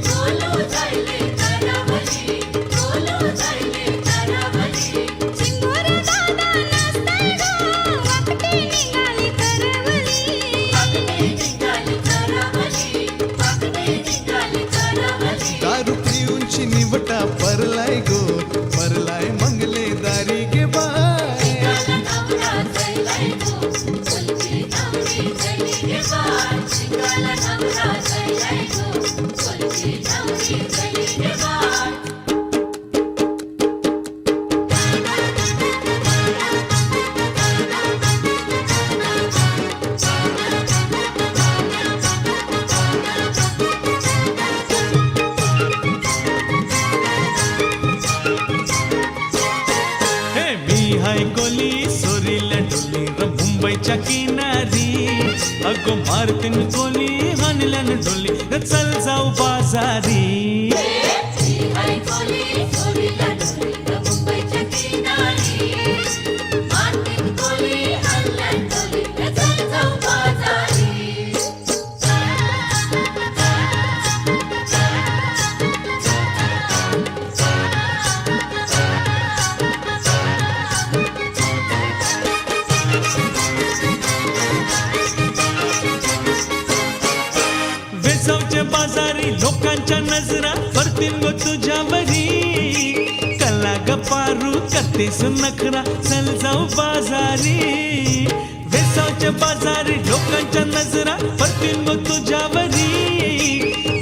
गोलू झैली करवली गोलू झैली करवली चिंबोर दादा नाचताय गो वाकटी निघाली करवली पगडी निघाली करवली पगडी निघाली करवली दारू पिऊनची निवटा परलाय गो परलाय मंगले दारी गे बाय शिंगाला नवरा झैलाय गो कोलबी नवरी झैली गे बाय शिंगाला नवरा झैलाय गो कोलबी नवरी झैली गे बाय हे मी हाय कोली सोरीला डोली र मुंबईच्या किनारी अगो मारतीन कोली हाणल्यान डोली र चल जाऊ बाजारी हाय कोली सोरीला डोली र मुंबईच्या किनारी मारतीन कोली हल्ल्यान डोली र चल जाऊ बाजारी वेसावच्या बाजारी लोकांच्या नजरा परतीन गो तुझ्यावरी कला गपारू करतेस नखरा चल जाऊ बाजारी वेसावच्या बाजारी लोकांच्या नजरा परतीन गो तुझ्यावरी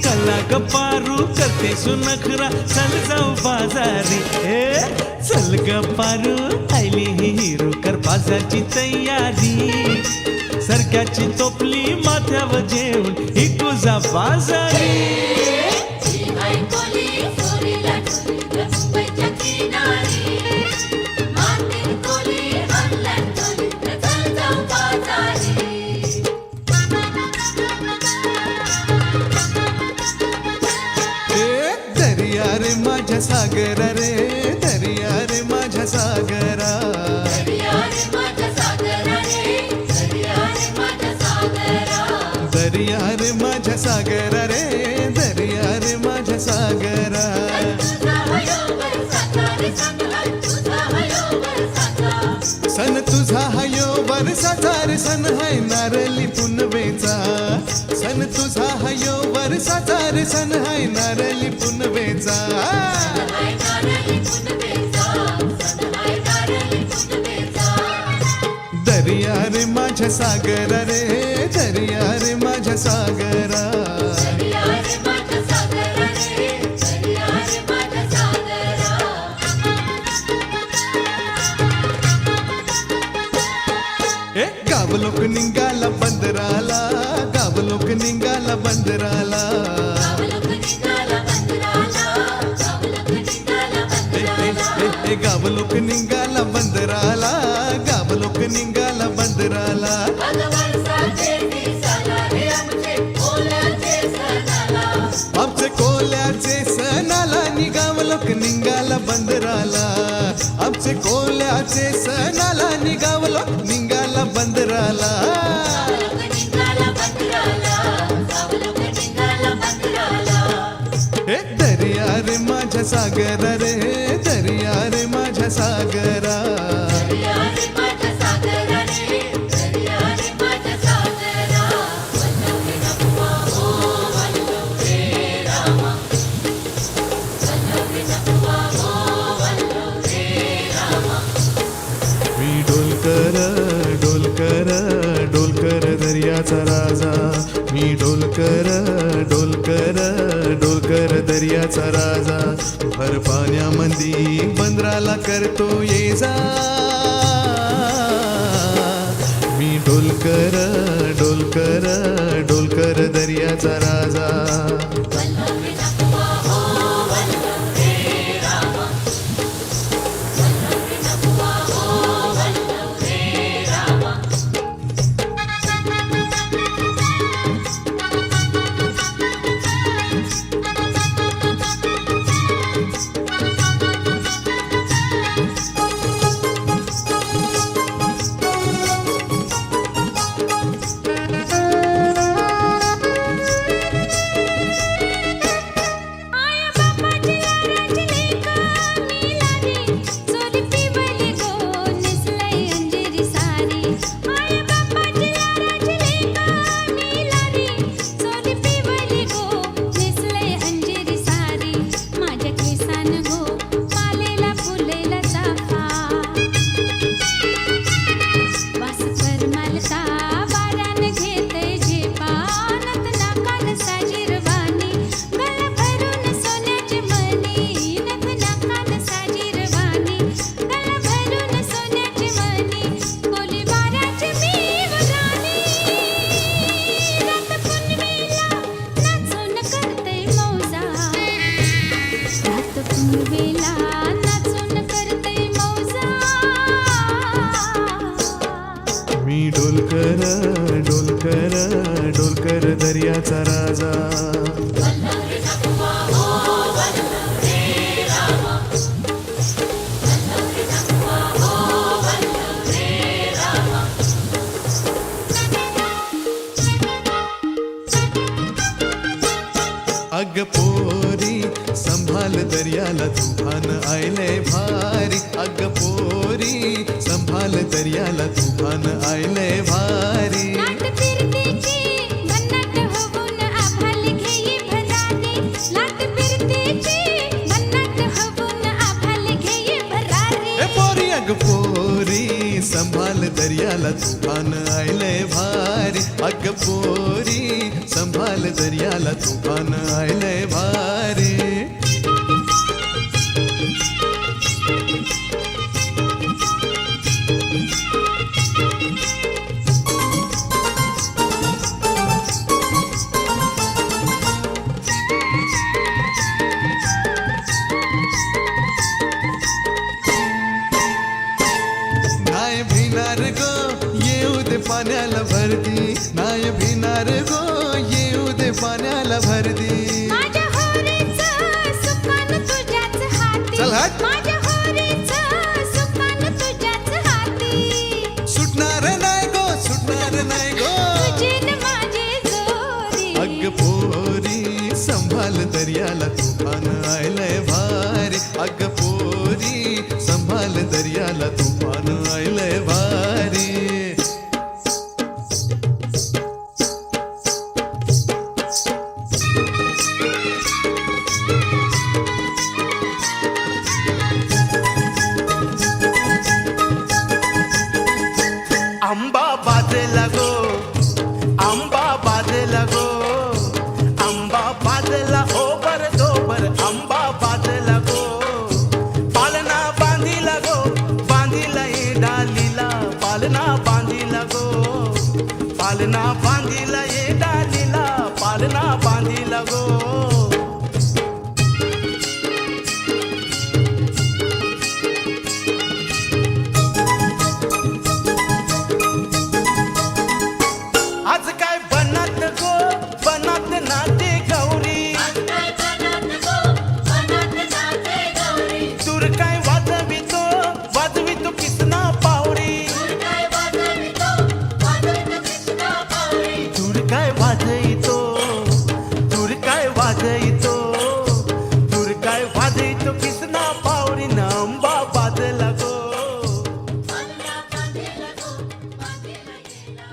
कला गपारू करतेस नखरा चल जाऊ बाजारी हे चल गपारू आयली ही हिरो कर बाजारची तयारी सरक्याची टोपली माथ्यावर जेवून ही तुझा बाजारी हाय कोली सोरीला डोली र मुंबईच्या किनारी मारतीन कोली हल्ल्यान डोली र चल जाऊ बाजारी ए दर्या रे माझ्या सागरा रे दर्या रे माझ्या सागरा दर्या रे माझ्या सागरा रे दर्या रे माझ्या सागरा दर्या रे माझ्या सागरा रे दर्या रे माझ्या सागरा तुझा हयो बरसाचा रे संघात तुझा हयो बरसाचा सन तुझा हयो वर्षाचा रे सन हाय नारली पुनवेचा सन तुझा हयो वर्षाचा रे सन हाय नारली पुनवेचा हाय नारळी पुनवेचा सन हाय नारळी पुनवेचा दर्या रे माझ्या सागरा रे दर्या रे माझ्या सागरा दर्या रे माझ्या सागरा रे दर्या रे माझ्या सागरा ए गाव लोक निघाला बंदराला गाव लोक निघाला बंदराला गावलोक निघाला बंदराला गावलोक निघाला बंदराला ए गाव लोक निघाला बंदराला गाव लोक निघाला बंदराला भगवंताचे दिसाला रे आमचे कोल्याचे सणाला आमचे कोल्याचे सणाला निघाव लोक निघाला बंदराला आमचे कोल्याचे सणाला निघाव लोक निघाला बंदराला गावलोक निघाला बंदराला गावलोक निघाला बंदराला ए दर्या रे माझ्या सागरा रे दर्या रे माझ्या सागरा दर्या रे माझ्या सागरा रे दर्या रे माझ्या सागरा वल्लभे नमवा ओ वल्लभे रामा वल्लभे नमवा ओ वल्लभे रामा मी डोलकर डोलकर डोलकर दर्याचा राजा मी डोलकर डोलकर डोलकर दर्याचा राजा भर पाण्यामंदी बंदराला करतो ये जा मी डोल डोलकर डोलकर डोलकर दर्याचा राजा वल्लभ नकुआ हो वल्लभ रे रामा वल्लभ नकुआ हो वल्लभ रे रामा आया बाबाजी राजले का मिलारी चोरी पिवली गो निसलई अंजीरी सारी आया बाबाजी राजले का मिलारी चोरी पिवली गो निसलई अंजीरी सारी माझ्या केसान गो पालेला फुलेला चाफा वास कर मालता बारान घेते झेपा नत नाकान साजीरवानी गळा भरून सोन्याची मणी नत नाकान साजीरवानी गळा भरून सोन्याची मणी बोली वाराची मी वगानी रात पुनवेला नाचून करते मौजा रात पुनवेला नाचून करते मौजा मी डोलकर डोलकर डोलकर दर्याचा राजा वल्लभ नकुआ हो वल्लभ रे रामा वल्लभ नकुआ हो वल्लभ रे रामा अग पोरी संभाल दर्याला तुफान आयले भारी अग पोरी संभाल दर्याला तुफान आयले भारी नाट फिरतीची भन्नाट होऊन आभाल घेई भरारी नाट फिरतीची भन्नाट होऊन आभाल घेई भरारी ए पोरी अग पोरी संभाल दर्याला तुफान आयले भारी अग पोरी संभाल दर्याला तुफान आयले भारी नाय भिनार गो येऊ दे पाण्याला भरती नाय भिनार गो येऊ दे पाण्याला भरती माझ्या होरीचं सुकान तुझ्याच हाती चल हट. माझ्या होरीचं सुकान तुझ्याच हाती सुटणार नाही गो सुटणार नाही गो तुझी न माझी जोरी अग पोरी संभाल दर्याला तुफान आयलंय भारी अग पोरी संभाल दर्याला तुफान आयलंय भारी आंबा बाजेला गो आंबा बाजेला गो आंबा बाजेला ओबर दोबर आंबा बाजेला गो पालना बांधिला गो बांधिला ए डालीला पालना बांधिला गो पालना बांधिला ए डालीला पालना बांधिला गो आज काय बनत गो बनत नाते गौरी काय बनत गो बनत नाते गौरी दूर काय वाजवितो वाजवितो किसना पावरी काय वाजवितो वाजवितो कृष्णा पावरी दूर काय वाजवितो दूर काय वाजवितो दूर काय वाजवितो किसना पावरी नांबा बाजला गो मला बांधेला गो बांधेला गेला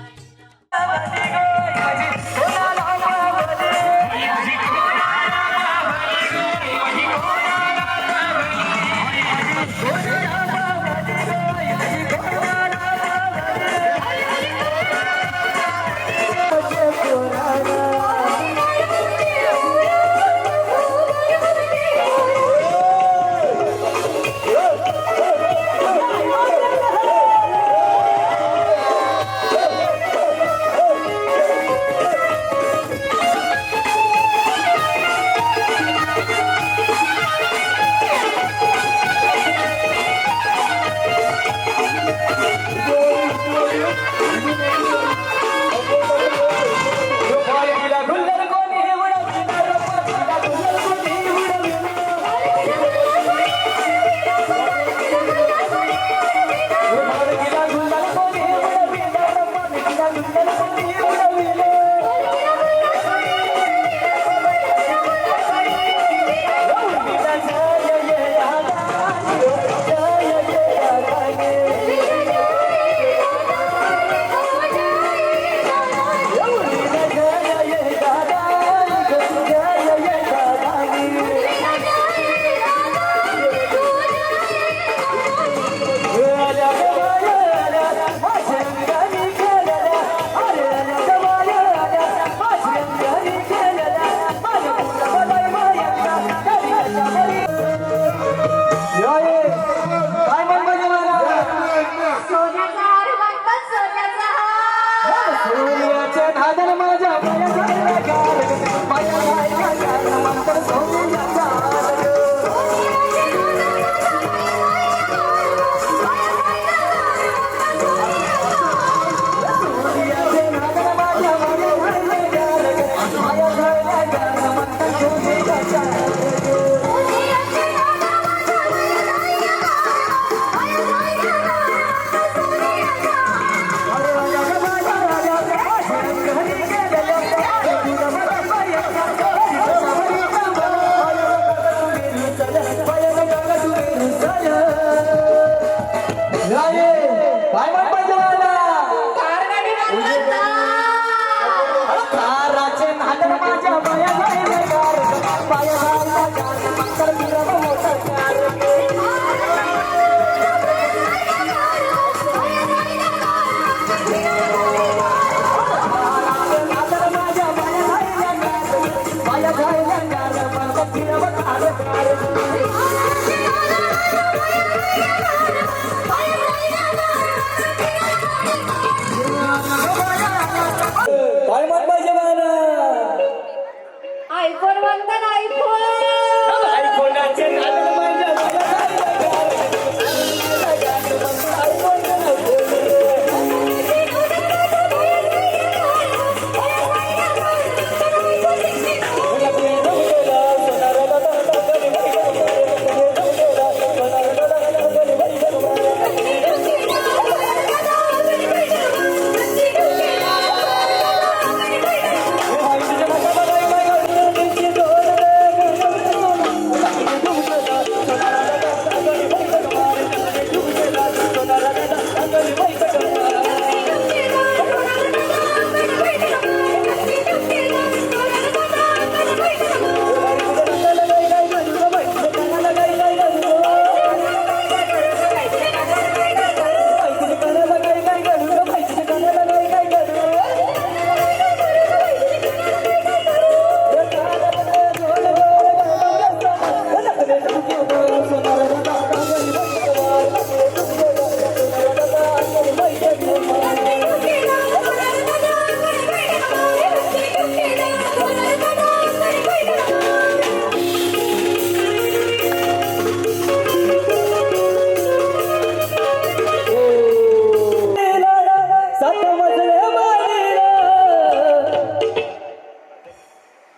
काय म्हण पाहिजे मला ताराचे नादर माझ्या पाया जायला गार पाया जायला गार मात्र फिरव मोठं कार नादर माझ्या पाया जायला गार मात्र फिरव कार काय म्हण पाहिजे मला आयफोन म्हणतात आयफोन आयफोनाचे नादर माझ्या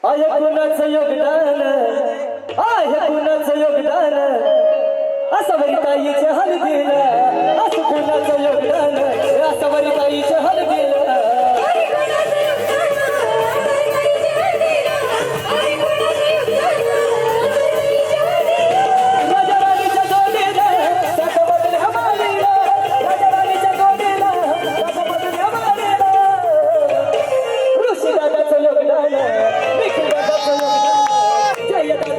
पाया कुणाचं योगदान आहे कुणाचं योगदान असं वरिताईच्या हलदीला असं कुणाचं योगदान असं वरिताईच्या हलदीला राजाराणीच्या जोडीला साखर बदल हमालीला राजाराणीच्या जोडीला साखर बदल हमालीला ऋषीदादाचं योगदान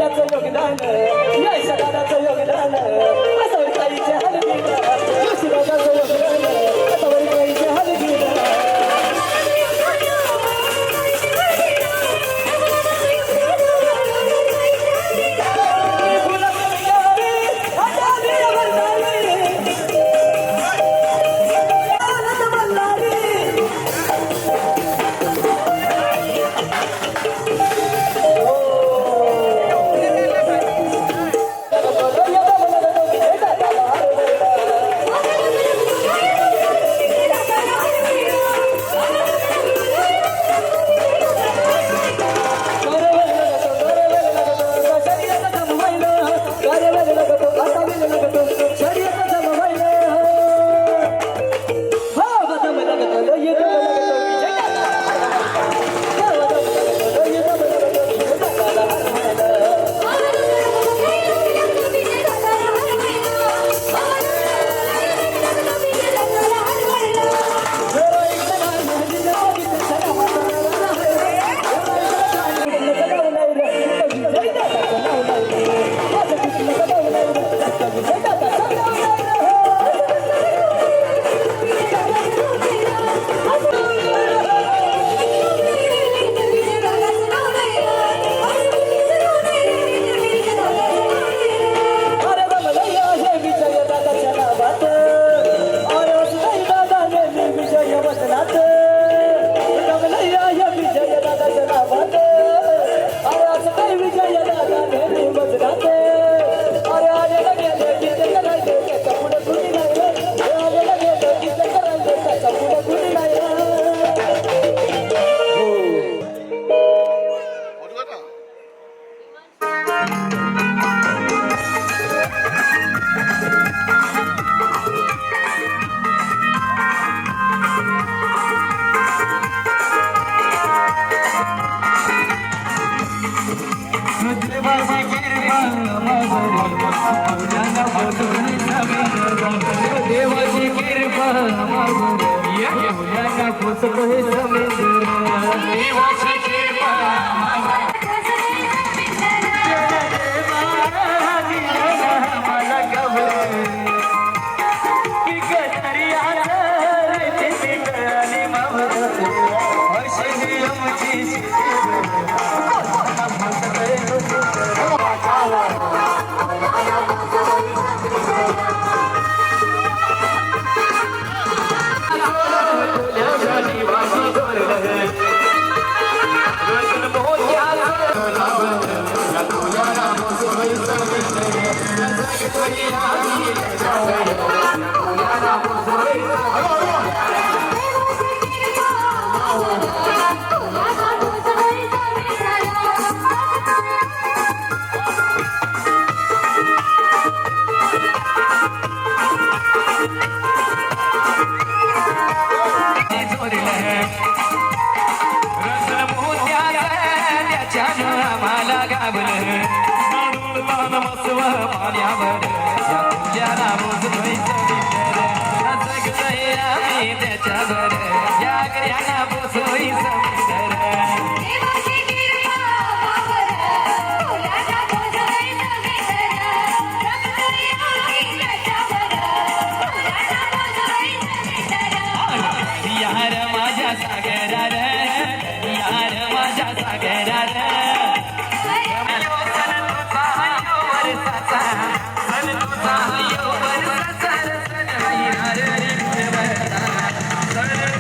दादाचं योगदान यश दादाचं योगदान असं काहीचे हलगीला दादाचं योगदान असं काहीचे हलगीला मावर येऊया पुसतोय समुद्र मला गबर की गतरी आणि मावर हर्षी आमची मला गाबलं पाण्यावर या तुझ्या त्याच्यावर या गऱ्याला बोसोई समुद्र देवाची कृपा वावर फुलाचा बोजोई समुद्र रंगतोय आम्ही त्याच्यावर फुलाचा बोजोई समुद्र यार माझ्या सागरार यार माझ्या सागरार तुझा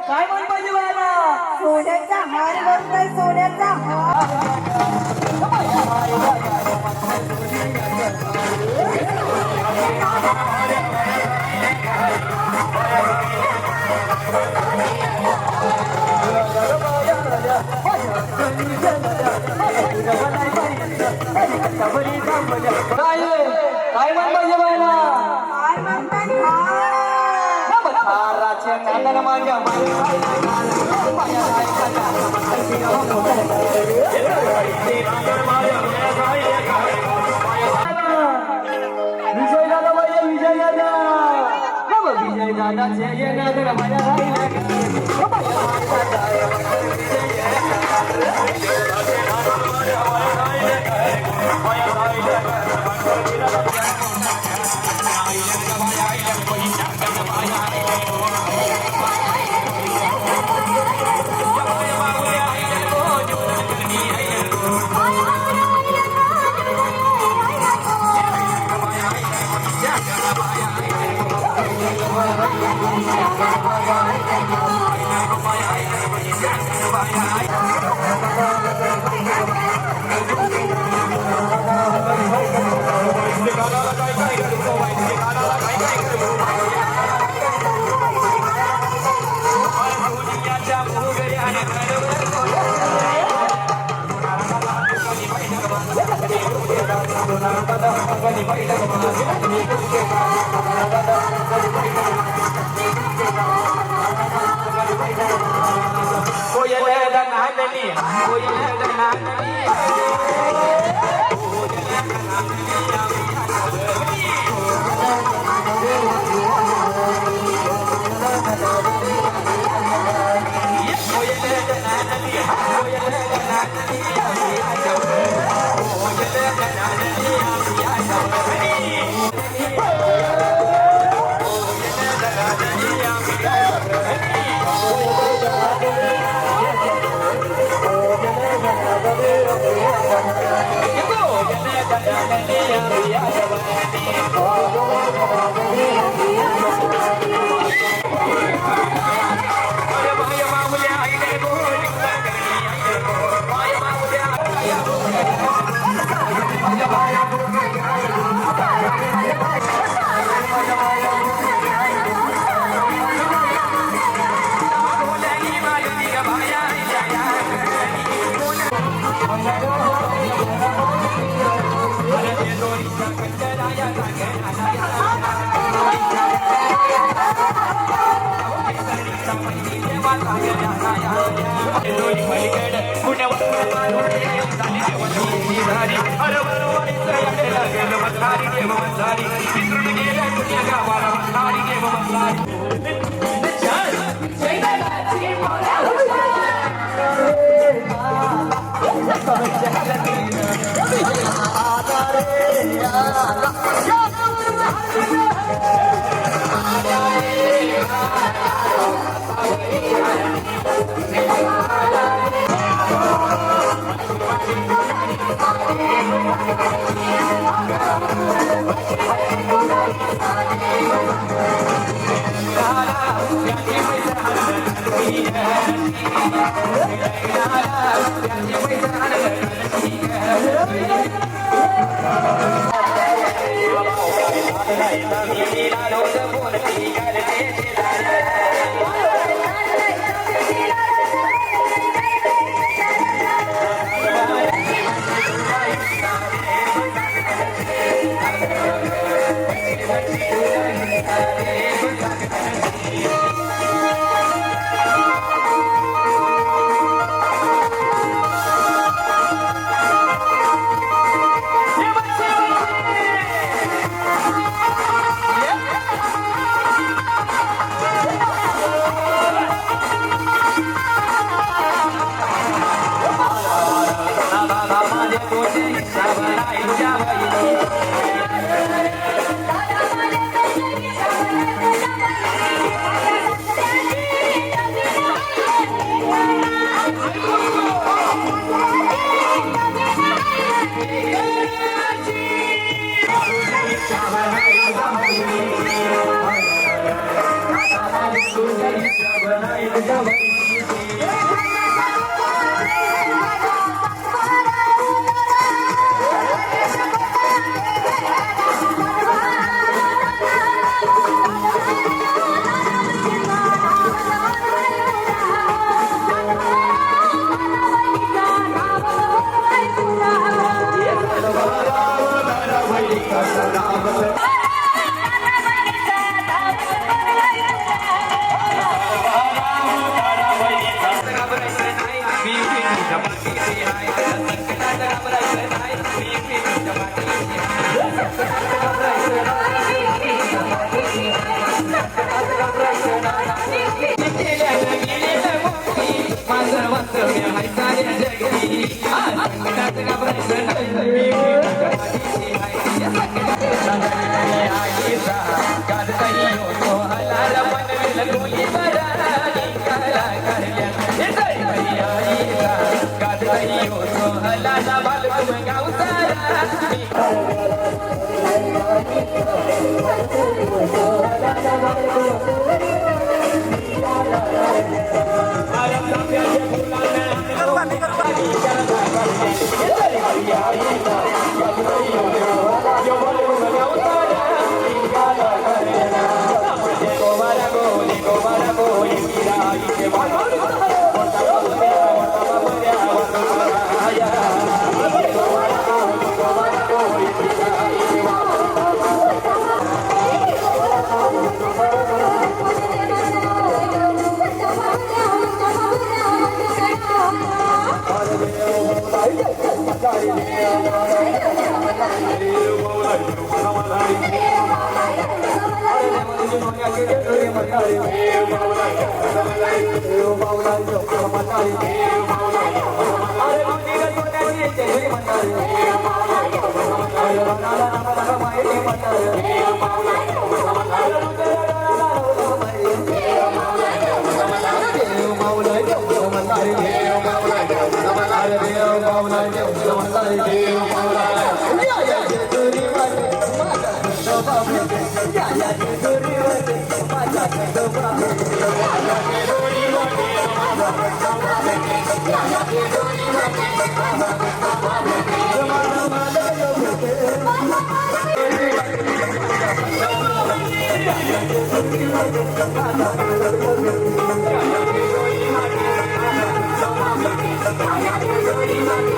काय म्हण पाहिजे मला सोन्याचा हार बनताय सोन्याचा हार काय काय म्हण पाहिजे मला हार म्हणताय हार थाराच्या नांदाला माझ्या विजय दादा माझ्या विजय दादा विजय दादा जय नागर माझ्या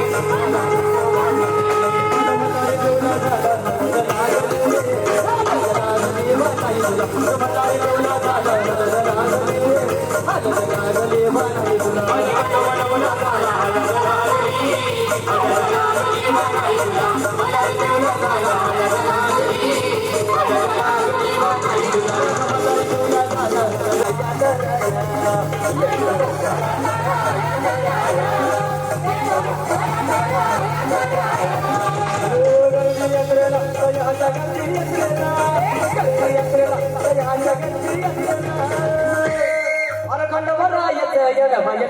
Thank you. खंडभर येत येड माझ्या